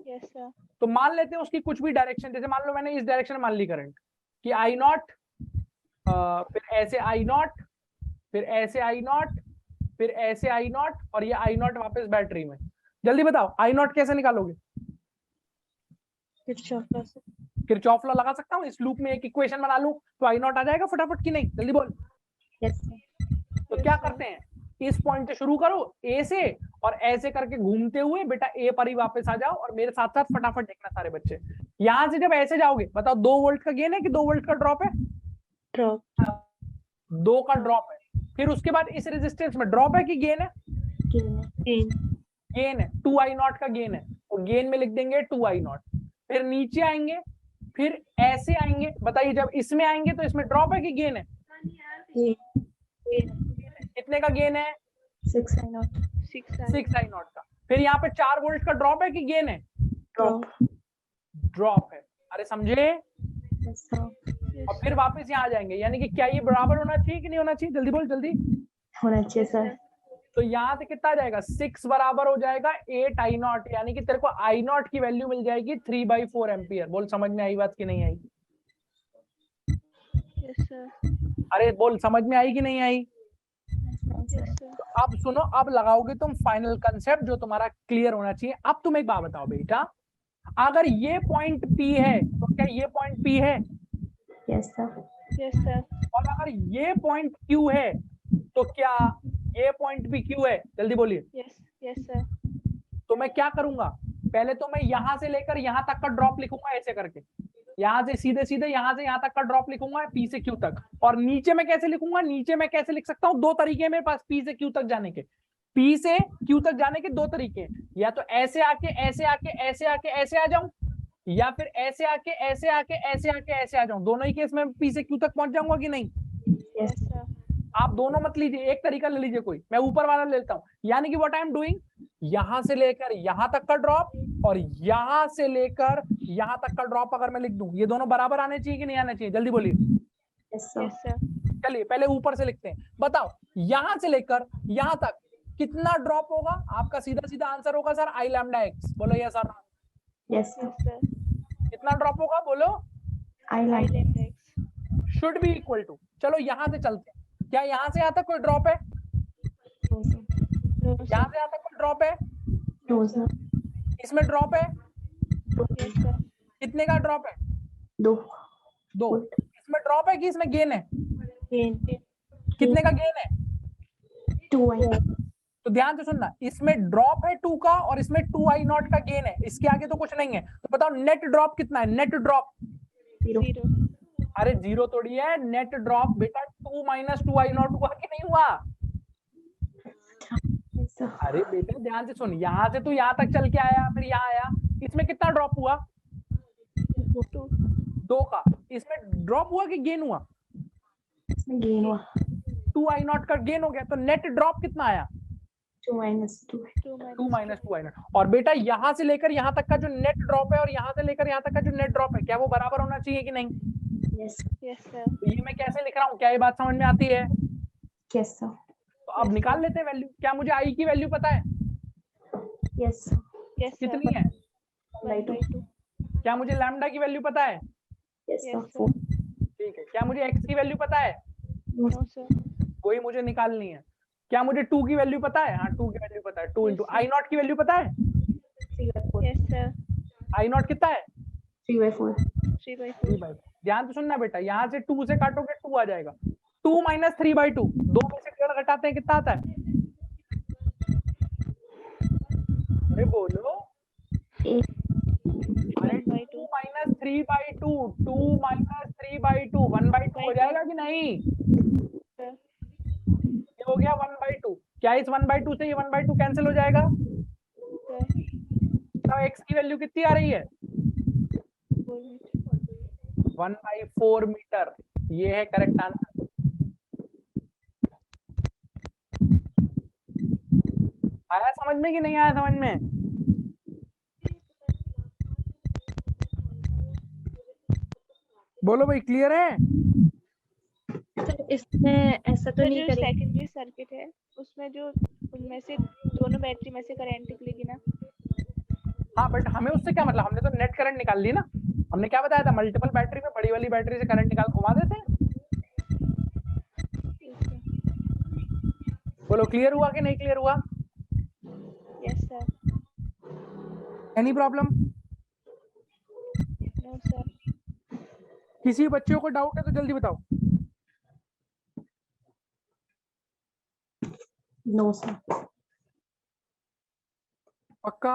Speaker 3: Yes sir.
Speaker 1: तो मान लेते हैं उसकी कुछ भी डायरेक्शन, जैसे मान लो मैंने इस डायरेक्शन में मान ली करंट कि I नॉट, फिर ऐसे I नॉट, फिर ऐसे I नॉट, फिर ऐसे I नॉट, और ये I नॉट वापस बैटरी में। जल्दी बताओ I नॉट कैसे निकालोगे?
Speaker 3: किरचॉफ लॉ से।
Speaker 1: किरचॉफ लॉ लगा सकता हूँ, इस लूप में एक इक्वेशन बना लूं तो I नॉट आ जाएगा फटाफट की नहीं? जल्दी बोल।
Speaker 2: Yes, sir.
Speaker 1: तो क्या करते हैं, इस पॉइंट से शुरू करो A से, और ऐसे करके घूमते हुए बेटा A पर ही वापस आ जाओ, और मेरे साथ साथ फटाफट देखना सारे बच्चे। यहां से जब ऐसे जाओगे, बताओ 2 वोल्ट का गेन है कि 2 वोल्ट का ड्रॉप है?
Speaker 3: ड्रॉप।
Speaker 1: 2 का ड्रॉप है। फिर उसके बाद इस रेजिस्टेंस में ड्रॉप है कि गेन है?
Speaker 3: गेन।
Speaker 1: गेन है, 2I नॉट का गेन है, और गेन में लिख देंगे 2I नॉट। फिर नीचे आएंगे, फिर ऐसे आएंगे। बताइए, जब इसमें आएंगे तो इसमें ड्रॉप है कि गेन है? कितने का गेन है?
Speaker 2: 6I naught.
Speaker 1: 6I नॉट का। फिर यहाँ पे 4 वोल्ट का ड्रॉप है कि गेन है?
Speaker 2: Drop.
Speaker 1: ड्रॉप है। अरे समझे?
Speaker 2: Yes, sir.
Speaker 1: और फिर वापस यहाँ आ जाएंगे, यानी कि क्या ये बराबर होना चाहिए कि नहीं होना चाहिए? जल्दी बोल जल्दी।
Speaker 2: होना चाहिए सर।
Speaker 1: तो यहाँ से कितना आ जाएगा? 6 बराबर हो जाएगा 8I नॉट, यानी कि तेरे को I नॉट की वैल्यू मिल जाएगी 3/4 एम्पियर। बोल समझ में आई बात की नहीं आई?
Speaker 3: Yes sir.
Speaker 1: अरे बोल समझ में आई कि नहीं आई?
Speaker 3: Yes sir.
Speaker 1: तो अब सुनो, अब लगाओगे तुम फाइनल कंसेप्ट जो तुम्हारा क्लियर होना चाहिए। अब तुम एक बात बताओ बेटा, अगर ये पॉइंट P है तो क्या ये पॉइंट P है?
Speaker 2: Yes sir.
Speaker 3: Yes sir.
Speaker 1: और अगर ये पॉइंट Q है तो क्या ये पॉइंट भी Q है? जल्दी बोलिए।
Speaker 3: Yes yes sir.
Speaker 1: तो मैं क्या करूंगा, पहले तो मैं यहां से लेकर यहां तक का ड्रॉप लिखूंगा ऐसे करके, यहां से सीधे सीधे यहां से यहां तक का ड्रॉप लिखूंगा P से Q तक। और नीचे में कैसे लिखूंगा? नीचे में कैसे लिख सकता हूं? दो तरीके मेरे पास P से Q तक जाने के। P से Q तक जाने के दो तरीके हैं, या तो ऐसे आके ऐसे आके ऐसे आके ऐसे आ जाऊं, या फिर ऐसे आके ऐसे आके ऐसे आके ऐसे आ जाऊं, दोनों ही केस में पी से क्यू तक पहुंच जाऊंगा कि नहीं?
Speaker 2: Yes.
Speaker 3: sir.
Speaker 1: आप दोनों मत लीजिए, एक तरीका ले लीजिए कोई, मैं ऊपर वाला लेता हूं। यानी कि व्हाट आई एम डूइंग, यहां से लेकर यहां तक का ड्रॉप और यहां से लेकर यहां तक का ड्रॉप अगर मैं लिख दूं, ये दोनों बराबर आने चाहिए कि नहीं आने चाहिए? जल्दी बोलिए।
Speaker 2: Yes, sir.
Speaker 3: Yes, sir.
Speaker 1: चलिए पहले ऊपर से लिखते हैं। बताओ यहां से लेकर यहां तक कितना ड्रॉप होगा? आपका सीधा सीधा आंसर होगा सर आई लैम्डा एक्स। बोलो yes sir.
Speaker 2: Yes, sir.
Speaker 3: Yes, sir.
Speaker 1: कितना ड्रॉप होगा बोलो?
Speaker 2: I
Speaker 3: I
Speaker 2: like.
Speaker 3: lambda x.
Speaker 1: Should be equal to. चलो यहां से चलते हैं, क्या यहां से यहां तक कोई ड्रॉप है?
Speaker 2: No, sir.
Speaker 3: No, sir.
Speaker 1: यहां से यहां तक कोई ड्रॉप है?
Speaker 2: No, sir.
Speaker 1: इसमें ड्रॉप है?
Speaker 3: Yes, sir.
Speaker 1: कितने का ड्रॉप है?
Speaker 2: दो.
Speaker 1: 2। इसमें ड्रॉप है कि इसमें गेन है?
Speaker 3: Gain.
Speaker 1: कितने का गेन है?
Speaker 2: 2 I.
Speaker 1: तो ध्यान से सुनना, इसमें ड्रॉप है 2 का और इसमें 2i0 का गेन है, इसके आगे तो कुछ नहीं है। तो बताओ नेट ड्रॉप कितना है? Net drop
Speaker 2: 0.
Speaker 3: 0.
Speaker 1: अरे 0 थोड़ी है, नेट ड्रॉप बेटा 2 - 2i0 हुआ कि नहीं हुआ?
Speaker 2: Yes, sir.
Speaker 1: अरे बेटा ध्यान से सुन, यहां से तू यहां तक चल के आया फिर यहां आया, इसमें कितना ड्रॉप हुआ?
Speaker 3: 2.
Speaker 1: 2 का। इसमें ड्रॉप हुआ कि गेन हुआ?
Speaker 2: Gain 1.
Speaker 1: 2i0 का गेन हो गया, तो नेट ड्रॉप कितना आया?
Speaker 2: 2 minus 2.
Speaker 3: 2
Speaker 1: 2 - 2i0। और बेटा यहां से लेकर यहां तक का जो नेट ड्रॉप है और यहां से लेकर यहां तक का जो नेट ड्रॉप है, क्या वो बराबर होना चाहिए कि नहीं?
Speaker 2: Yes.
Speaker 3: Yes, sir.
Speaker 1: तो ये मैं कैसे लिख रहा हूँ, क्या ये बात समझ में आती है?
Speaker 2: Yes, sir.
Speaker 1: तो अब निकाल लेते हैं वैल्यू। क्या मुझे आई की वैल्यू पता है?
Speaker 2: Yes, sir.
Speaker 3: Yes, sir.
Speaker 1: कितनी है?
Speaker 3: 1 by 2.
Speaker 1: क्या मुझे लैम्डा की वैल्यू पता है?
Speaker 2: Yes, sir.
Speaker 3: Yes, sir.
Speaker 2: 4.
Speaker 1: ठीक है। क्या मुझे एक्स की वैल्यू पता है?
Speaker 2: No,
Speaker 3: No, sir.
Speaker 1: वही मुझे निकालनी है। क्या मुझे 2 की वैल्यू पता है? हाँ 2 की वैल्यू पता है। 2
Speaker 3: Yes,
Speaker 1: इंटू
Speaker 3: sir.
Speaker 1: i0 की वैल्यू पता है?
Speaker 2: 3 by 4.
Speaker 3: Yes, sir.
Speaker 1: i0 कितना है?
Speaker 2: 3 by 4.
Speaker 3: 3 by
Speaker 1: 3
Speaker 3: 4.
Speaker 1: बाई। ध्यान से सुनना बेटा, यहाँ से 2 से काटोगे 2 आ जाएगा। 2 - 3/2, 2 में से डेढ़ घटाते हैं कितना आता है? अरे बोलो।
Speaker 2: 8.
Speaker 1: अरे
Speaker 3: 1 by
Speaker 1: 2
Speaker 3: 2.
Speaker 1: - 3/2, 2 - 3/2, 1/2 हो जाएगा कि नहीं?
Speaker 3: Sir.
Speaker 1: ये हो गया 1/2। क्या इस 1/2 से ये 1/2 कैंसिल हो जाएगा?
Speaker 3: Sir.
Speaker 1: तो एक्स की वैल्यू कितनी आ रही है?
Speaker 3: 4 meter.
Speaker 1: 1/4 मीटर। ये है करेक्ट आंसर। आया समझ में कि नहीं आया समझ में? बोलो भाई, क्लियर है?
Speaker 3: सर इसमें ऐसा तो
Speaker 4: तो
Speaker 3: नहीं
Speaker 4: जो
Speaker 3: करेंगे।
Speaker 4: सेकेंडरी सर्किट है उसमें जो उनमें से दोनों बैटरी में से करंट निकलेगी ना,
Speaker 1: हाँ बट हमें उससे क्या मतलब, हमने तो नेट करंट निकाल ली ना। हमने क्या बताया था, मल्टीपल बैटरी में बड़ी वाली बैटरी से करंट निकाल घुमा देते हैं। बोलो क्लियर हुआ कि नहीं क्लियर हुआ?
Speaker 4: Yes sir.
Speaker 1: Any problem?
Speaker 4: No sir.
Speaker 1: किसी बच्चों को डाउट है तो जल्दी बताओ।
Speaker 2: No, sir.
Speaker 1: पक्का?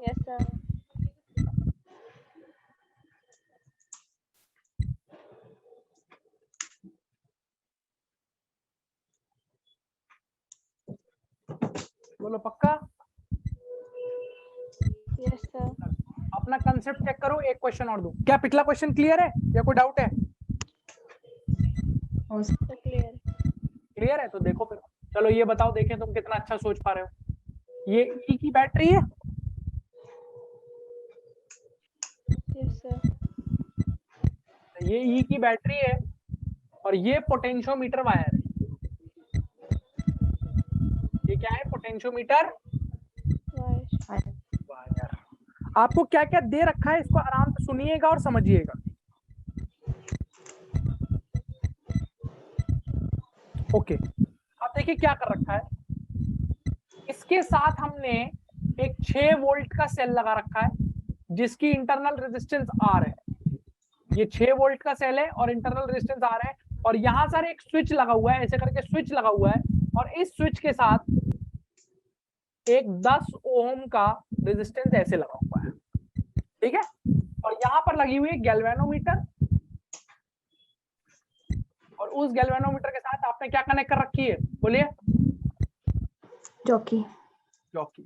Speaker 4: Yes sir.
Speaker 1: बोलो पक्का?
Speaker 4: Yes sir.
Speaker 1: अपना कंसेप्ट चेक करो, एक क्वेश्चन और दूं। क्या पिछला क्वेश्चन क्लियर है या कोई डाउट है?
Speaker 2: No, sir.
Speaker 4: तो क्लियर।
Speaker 1: क्लियर है तो देखो फिर। चलो ये बताओ, देखें तुम कितना अच्छा सोच पा रहे हो। ये ई की बैटरी है,
Speaker 4: यस सर।
Speaker 1: ये ई की बैटरी है और ये पोटेंशियोमीटर वायर है। ये क्या है? Potentiometer
Speaker 4: wire.
Speaker 1: वायर। आपको क्या क्या दे रखा है इसको आराम से सुनिएगा और समझिएगा। ओके, अब देखिए क्या कर रखा है। इसके साथ हमने एक 6 वोल्ट का सेल लगा रखा है जिसकी इंटरनल रेजिस्टेंस आर है। ये 6 वोल्ट का सेल है और इंटरनल रेजिस्टेंस आर है, और यहां सर एक स्विच लगा हुआ है, ऐसे करके स्विच लगा हुआ है, और इस स्विच के साथ एक 10 ओम का रेजिस्टेंस ऐसे लगा हुआ है, ठीक है। और यहाँ पर लगी हुई है गैल्वेनोमीटर, और उस गैल्वेनोमीटर के साथ आपने क्या कनेक्ट कर रखी है? बोलिए।
Speaker 2: Jockey.
Speaker 1: जॉकी।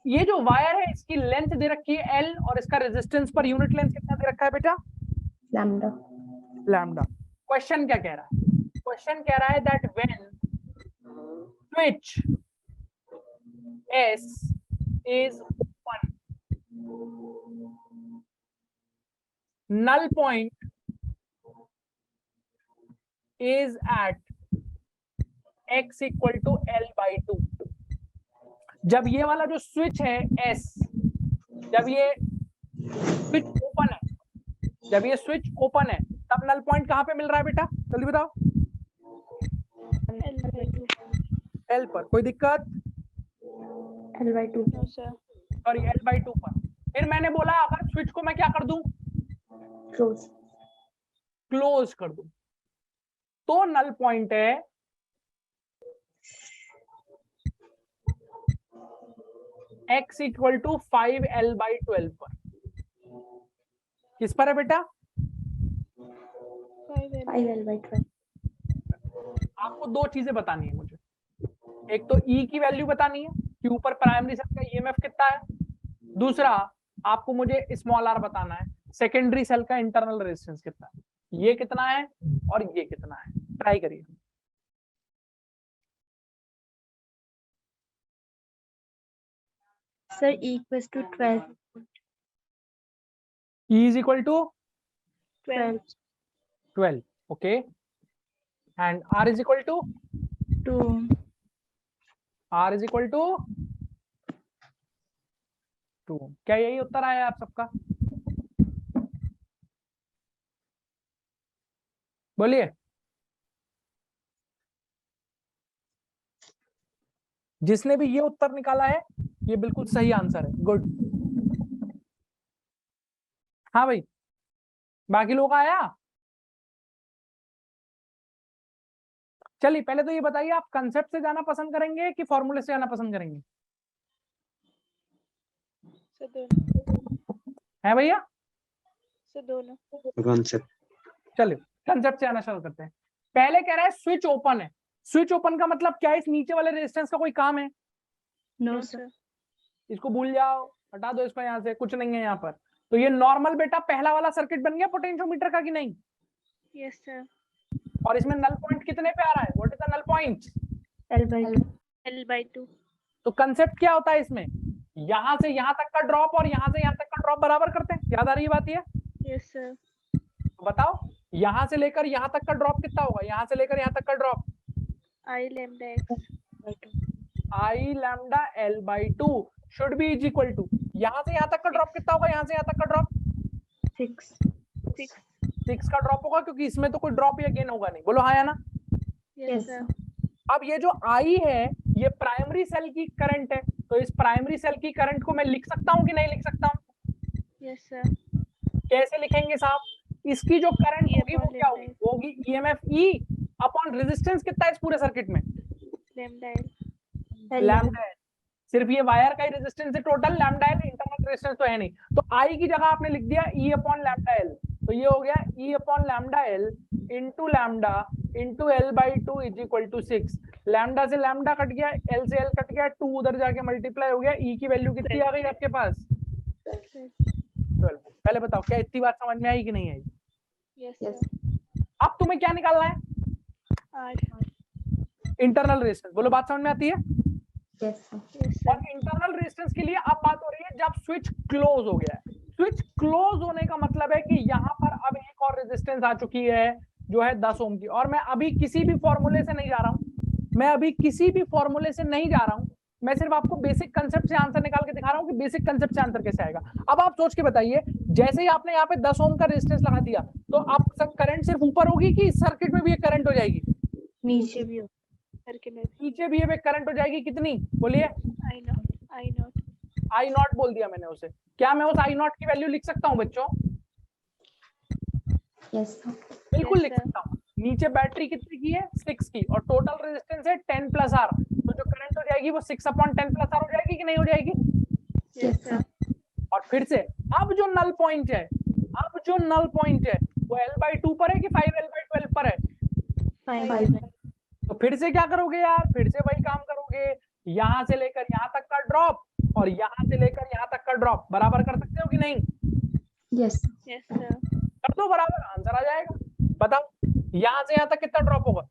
Speaker 1: ये जो वायर है इसकी लेंथ दे रखी है L और इसका रेजिस्टेंस पर यूनिट लेंथ कितना दे रखा है बेटा?
Speaker 2: लैम्डा।
Speaker 1: लैम्डा। क्वेश्चन क्या कह रहा है? क्वेश्चन कह रहा है that when switch S is open, null point is at x equal to L by 2। जब ये वाला जो स्विच है S, जब ये स्विच ओपन है, जब ये स्विच ओपन है तब नल पॉइंट कहां पे मिल रहा है बेटा? जल्दी बताओ। L पर। कोई दिक्कत?
Speaker 2: L/2।
Speaker 4: No sir.
Speaker 1: Sorry L/2 पर। फिर मैंने बोला अगर स्विच को मैं क्या कर दूं?
Speaker 2: क्लोज।
Speaker 1: क्लोज कर दूं तो नल पॉइंट है x इक्वल टू 5L/12 पर। किस पर है बेटा?
Speaker 2: 5L/12।
Speaker 1: आपको दो चीजें बतानी है मुझे। एक तो E की वैल्यू बतानी है कि ऊपर प्राइमरी सेल का EMF कितना है। दूसरा आपको मुझे स्मॉल r बताना है सेकेंडरी सेल का इंटरनल रेजिस्टेंस कितना है। ये कितना है और ये कितना है, ट्राई करिए।
Speaker 3: Sir E equals to 12.
Speaker 1: E is equal to
Speaker 4: 12।
Speaker 1: 12, okay, and R is equal to
Speaker 3: 2.
Speaker 1: R is equal to 2। क्या यही उत्तर आया आप सबका? बोलिए। जिसने भी ये उत्तर निकाला है ये बिल्कुल सही आंसर है। गुड। हाँ भाई, बाकी लोग आया? चलिए पहले तो ये बताइए आप कंसेप्ट से जाना पसंद करेंगे कि फॉर्मूले से जाना पसंद करेंगे?
Speaker 4: सर दोनों।
Speaker 1: है भैया?
Speaker 4: सर दोनों।
Speaker 5: कॉन्सेप्ट।
Speaker 1: चलिए कंसेप्ट से आना शुरू करते हैं। पहले कह रहा है स्विच ओपन है। स्विच ओपन का मतलब क्या है? इस नीचे वाले रेजिस्टेंस का कोई काम है?
Speaker 3: No sir.
Speaker 1: इसको भूल जाओ, हटा दो इसको, यहाँ से कुछ नहीं है यहाँ पर। तो ये नॉर्मल बेटा पहला वाला सर्किट बन गया पोटेंशियोमीटर का कि नहीं?
Speaker 4: Yes sir.
Speaker 1: और इसमें नल पॉइंट कितने पे आ रहा है? What is the null point?
Speaker 3: L/2.
Speaker 4: L/2।
Speaker 1: तो कंसेप्ट क्या होता है इसमें? यहां से यहां तक का ड्रॉप और यहां से यहां तक का ड्रॉप बराबर करते हैं। याद आ रही बात ये?
Speaker 4: Yes sir.
Speaker 1: तो बताओ यहां से लेकर यहां तक का ड्रॉप कितना होगा? यहां से लेकर यहां तक का drop
Speaker 4: I lambda x by 2।
Speaker 1: I lambda L by 2 should be is equal to, यहां से यहां तक का ड्रॉप कितना होगा? यहां से यहां तक का ड्रॉप
Speaker 3: 6.
Speaker 1: 6 का ड्रॉप होगा क्योंकि इसमें तो कोई ड्रॉप या गेन होगा नहीं। बोलो हाँ या ना?
Speaker 4: Yes sir.
Speaker 1: अब ये जो I है ये प्राइमरी सेल की करंट है, तो इस प्राइमरी सेल की करंट को मैं लिख सकता हूँ कि नहीं लिख सकता हूँ?
Speaker 4: Yes sir.
Speaker 1: कैसे लिखेंगे साहब? इसकी जो करंट
Speaker 4: E
Speaker 1: होगी वो
Speaker 4: upon
Speaker 1: क्या
Speaker 4: lambda
Speaker 1: होगी? वो होगी EMF E अपॉन रेजिस्टेंस कितना है इस पूरे सर्किट में?
Speaker 4: lambda L।
Speaker 1: Lambda L। सिर्फ ये वायर का ही रेजिस्टेंस है total, lambda L internal resistance तो है नहीं। तो I की जगह आपने लिख दिया E अपॉन लैम्डा L, तो ये हो गया E upon lambda L into lambda into L by 2 is equal to 6। Lambda से लैम्डा कट गया, L से L कट गया, 2 उधर जाके मल्टीप्लाई हो गया। E की वैल्यू कितनी आ गई आपके पास? 12। पहले बताओ क्या इतनी बात समझ में आई कि नहीं आई?
Speaker 4: Yes
Speaker 2: Yes.
Speaker 4: सर।
Speaker 1: अब तुम्हें क्या निकालना है?
Speaker 4: R।
Speaker 1: Internal resistance. बोलो बात समझ में आती है?
Speaker 2: Yes sir।
Speaker 4: यस
Speaker 1: और
Speaker 4: सर।
Speaker 1: इंटरनल रेजिस्टेंस के लिए अब बात हो रही है जब स्विच क्लोज हो गया है। स्विच क्लोज होने का मतलब है कि यहाँ पर अब एक और रेजिस्टेंस आ चुकी है जो है 10 ओम की। और मैं अभी किसी भी फॉर्मूले से नहीं जा रहा हूँ, मैं अभी किसी भी फॉर्मूले से नहीं जा रहा हूँ, मैं सिर्फ आपको बेसिक कंसेप्ट से आंसर निकाल के दिखा रहा हूँ कि बेसिक कंसेप्ट से आंसर कैसे आएगा। अब आप सोच के बताइए, जैसे ही आपने यहाँ पे 10 ओम का रेजिस्टेंस लगा दिया तो आप करंट सिर्फ ऊपर होगी कि इस सर्किट में भी एक करंट हो जाएगी?
Speaker 3: नीचे भी हो.
Speaker 4: सर्किट में
Speaker 1: नीचे भी एक करंट हो जाएगी। कितनी? बोलिए।
Speaker 4: I not.
Speaker 1: आई नॉट बोल दिया मैंने उसे। क्या मैं उस आई नॉट की वैल्यू लिख सकता हूँ बच्चों?
Speaker 2: Yes sir।
Speaker 1: बिल्कुल
Speaker 4: Yes,
Speaker 1: लिख
Speaker 4: sir.
Speaker 1: सकता हूँ। नीचे बैटरी कितनी की है? 6 की, और टोटल रेजिस्टेंस है 10 प्लस आर, तो जो करंट हो जाएगी वो 6 अपॉन 10 प्लस आर हो जाएगी कि नहीं हो जाएगी?
Speaker 4: Yes sir.
Speaker 1: और फिर से अब जो नल पॉइंट है, अब जो नल पॉइंट है वो L/2 पर है कि 5L/12 पर है?
Speaker 3: 5.
Speaker 1: तो फिर से क्या करोगे यार? फिर से वही काम करोगे, यहां से लेकर यहां तक का ड्रॉप और और यहाँ से लेकर यहाँ तक का ड्रॉप बराबर कर सकते हो कि नहीं?
Speaker 2: Yes.
Speaker 4: Yes, sir.
Speaker 1: कर दो बराबर, आंसर आ जाएगा। बताओ यहाँ से यहाँ तक कितना ड्रॉप होगा?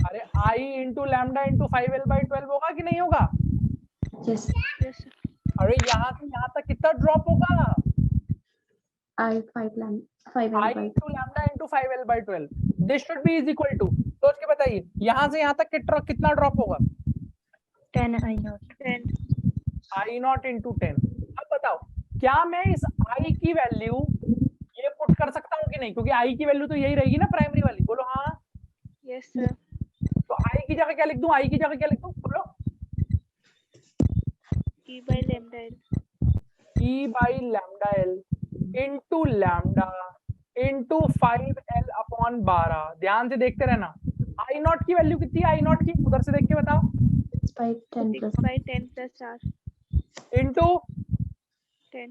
Speaker 1: अरे I into lambda into 5L/12 होगा कि नहीं होगा?
Speaker 2: Yes.
Speaker 4: Yes, sir.
Speaker 1: अरे यहाँ से यहाँ तक कितना ड्रॉप होगा?
Speaker 2: I 5
Speaker 1: I
Speaker 2: L by
Speaker 1: into lambda into 5L/12 this should be is equal to, सोच के बताइए यहाँ से यहाँ तक कितना ड्रॉप होगा?
Speaker 3: 10 I naught.
Speaker 4: 10.
Speaker 1: I not into 10। अब बताओ क्या मैं इस I की वैल्यू ये पुट कर सकता हूँ कि नहीं? क्योंकि I की वैल्यू तो यही रहेगी ना प्राइमरी वाली। बोलो हाँ।
Speaker 4: Yes, sir.
Speaker 1: तो I की जगह क्या लिख दूं? I की जगह क्या लिख दूं? बोलो।
Speaker 4: E by lambda L.
Speaker 1: E by lambda L into lambda into 5L/12। ध्यान से देखते रहना। I नॉट की वैल्यू कितनी है? I नॉट की उधर से देख के बताओ।
Speaker 2: 6 by 10
Speaker 4: 6
Speaker 2: plus
Speaker 4: by 10 plus R.
Speaker 1: Into
Speaker 4: 10.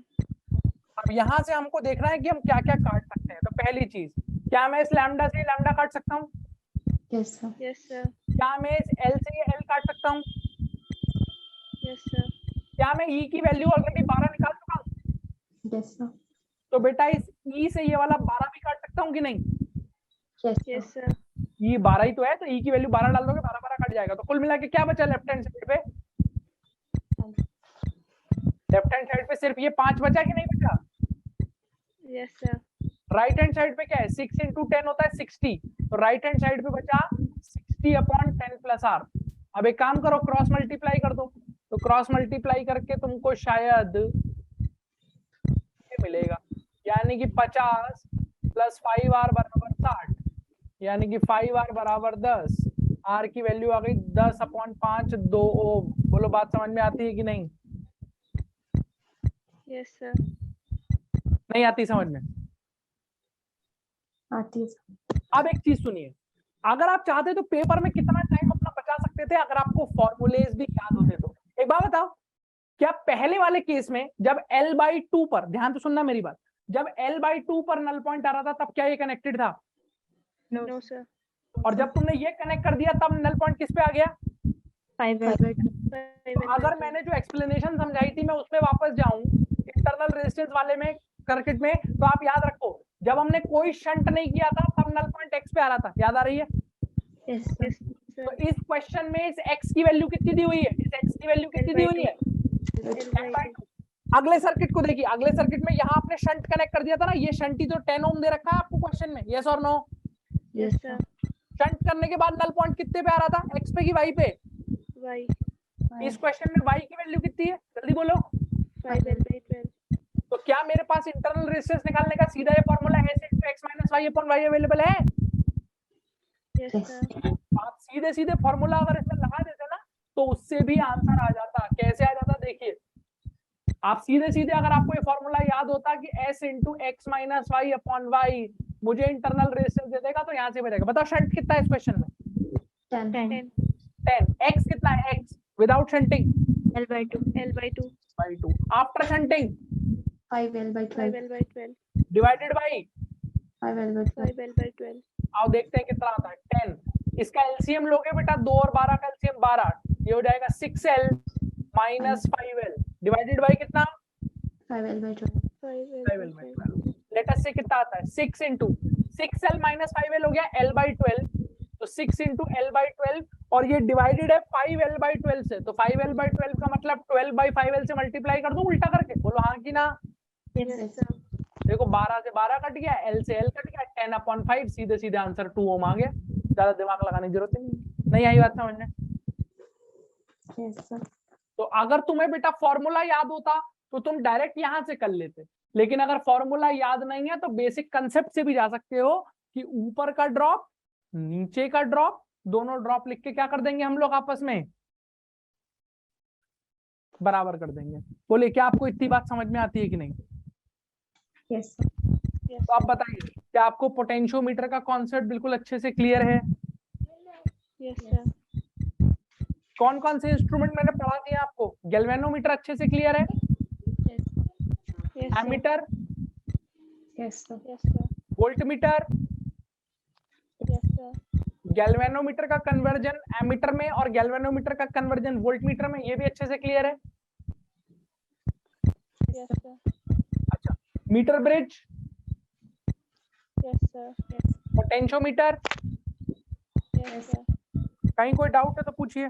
Speaker 1: अब यहाँ से हमको देखना है कि हम क्या क्या काट सकते हैं। तो पहली चीज, क्या मैं इस लैम्डा से लैम्डा काट सकता हूँ?
Speaker 2: Yes, sir.
Speaker 4: Yes, sir.
Speaker 1: क्या मैं इस L से L काट सकता हूँ?
Speaker 4: Yes, sir.
Speaker 1: क्या मैं E की वैल्यू ऑलरेडी 12 निकाल चुका हूँ?
Speaker 2: Yes, sir.
Speaker 1: तो बेटा इस E से ये वाला 12 भी काट सकता हूँ कि नहीं?
Speaker 2: Yes, sir.
Speaker 4: Yes, sir.
Speaker 1: E 12 ही तो है, तो E की वैल्यू 12 डाल दोगे, 12 कट जाएगा। तो कुल मिला के क्या बचा लेफ्ट हैंड साइड पे? लेफ्ट हैंड साइड पे सिर्फ ये 5 बचा कि नहीं बचा?
Speaker 4: Yes, sir.
Speaker 1: Right hand side पे क्या है? 6 इंटू 10 होता है 60। तो राइट हैंड साइड पे बचा 60/10 प्लस R। अब एक काम करो, क्रॉस मल्टीप्लाई कर दो। तो क्रॉस मल्टीप्लाई करके तुमको शायद ये मिलेगा, यानी कि 50 प्लस 5R बराबर 60, यानी कि 5R बराबर 10। R की वैल्यू आ गई 10/5 2 ओम। बोलो बात समझ में आती है कि नहीं?
Speaker 4: Yes, sir.
Speaker 1: नहीं आती समझ में?
Speaker 2: आती है।
Speaker 1: अब एक चीज सुनिए, अगर आप चाहते तो पेपर में कितना टाइम अपना बचा सकते थे अगर आपको फॉर्मूलेज भी याद होते तो। एक बात बताओ, क्या पहले वाले केस में जब L/2 पर, ध्यान तो सुनना मेरी बात, जब L/2 पर नल पॉइंट आ रहा था तब क्या ये कनेक्टेड था?
Speaker 4: No, sir.
Speaker 1: और जब तुमने ये कनेक्ट कर दिया तब नल पॉइंट किस पे आ गया?
Speaker 3: 5L/2.
Speaker 4: 5
Speaker 1: तो अगर मैंने जो एक्सप्लेनेशन समझाई थी मैं उसमें वापस जाऊं इंटरनल रेजिस्टेंस वाले में सर्किट में, तो आप याद रखो जब हमने कोई शंट नहीं किया था तब नल पॉइंट x पे आ रहा था। याद आ रही है?
Speaker 3: Yes, sir.
Speaker 4: Yes,
Speaker 1: तो
Speaker 4: sir.
Speaker 1: इस क्वेश्चन में इस x की वैल्यू कितनी दी हुई है? इस x की वैल्यू कितनी दी हुई है?
Speaker 4: L/2.
Speaker 1: अगले सर्किट को देखिए, अगले सर्किट में यहाँ आपने शंट कनेक्ट कर दिया था ना, ये शंट ही तो 10 ओम दे रखा है आपको क्वेश्चन में, यस और नो?
Speaker 4: Yes, sir.
Speaker 1: शंट करने के बाद नल पॉइंट कितने पे आ रहा था? x पे कि y पे?
Speaker 4: Y.
Speaker 1: इस क्वेश्चन में y की वैल्यू कितनी है? जल्दी बोलो।
Speaker 4: 5L/12.
Speaker 1: तो क्या मेरे पास इंटरनल रेजिस्टेंस निकालने का सीधा ये फॉर्मूला है x - y/y अवेलेबल है?
Speaker 4: Yes,
Speaker 2: Yes.
Speaker 4: sir.
Speaker 1: आप सीधे सीधे फॉर्मूला अगर इसमें लगा देते ना तो उससे भी आंसर आ जाता। कैसे आ जाता देखिए, आप सीधे सीधे अगर आपको ये फॉर्मूला याद होता कि s इंटू x - y/y मुझे इंटरनल रेजिस्टेंस दे देगा, तो यहाँ से बचेगा। बताओ शंट कितना है इस क्वेश्चन में?
Speaker 2: 10.
Speaker 4: 10.
Speaker 1: 10। x कितना है? x without shunting
Speaker 3: L/2.
Speaker 4: L/2.
Speaker 1: by 2 after shunting
Speaker 2: 5 L by 12.
Speaker 4: 5L/12.
Speaker 1: Divided by
Speaker 2: 5 L by 12.
Speaker 4: 5L/12.
Speaker 1: आओ देखते हैं कितना आता है। 10 इसका एलसीएम लोगे बेटा, 2 और 12 का एलसीएम 12, ये हो जाएगा 6L minus 5L divided by कितना?
Speaker 2: 5 L by 12.
Speaker 4: 5L/12.
Speaker 1: Let us से कितना आता है? 6 इंटू 6L माइनस 5L हो गया L/12, तो 6 इंटू L/12 और ये डिवाइडेड है 5L/12 से, तो 5L/12 का मतलब 12/5L से मल्टीप्लाई कर दो उल्टा करके। बोलो हाँ कि ना?
Speaker 4: Yes, sir.
Speaker 1: देखो 12 से 12 कट गया, L से L कट गया, 10/5 सीधे सीधे आंसर 2 ओम आ गया। ज्यादा दिमाग लगाने की जरूरत नहीं आई बात समझ में?
Speaker 2: Yes, sir.
Speaker 1: तो अगर तुम्हें बेटा फॉर्मूला याद होता तो तुम डायरेक्ट यहां से कर लेते, लेकिन अगर फॉर्मूला याद नहीं है तो बेसिक कंसेप्ट से भी जा सकते हो कि ऊपर का ड्रॉप नीचे का ड्रॉप दोनों ड्रॉप लिख के क्या कर देंगे हम लोग आपस में बराबर कर देंगे। बोले क्या आपको इतनी बात समझ में आती है कि नहीं?
Speaker 2: Yes, sir.
Speaker 4: Yes,
Speaker 1: तो आप बताइए क्या आपको पोटेंशियोमीटर का कॉन्सेप्ट बिल्कुल अच्छे से क्लियर है?
Speaker 4: yes, sir.
Speaker 1: कौन कौन से इंस्ट्रूमेंट मैंने पढ़ा दिया आपको? गैल्वेनोमीटर अच्छे से क्लियर है?
Speaker 4: Yes, sir.
Speaker 1: Ammeter,
Speaker 2: Yes, sir.
Speaker 4: Yes, sir.
Speaker 1: Voltmeter,
Speaker 4: Yes, sir.
Speaker 1: Galvanometer का कन्वर्जन एमीटर में और गैल्वेनोमीटर का कन्वर्जन वोल्टमीटर में, ये भी अच्छे से क्लियर है।
Speaker 4: यस सर,
Speaker 1: अच्छा, metre bridge,
Speaker 4: yes sir,
Speaker 1: potentiometer,
Speaker 4: yes sir.
Speaker 1: कहीं कोई डाउट है तो पूछिए।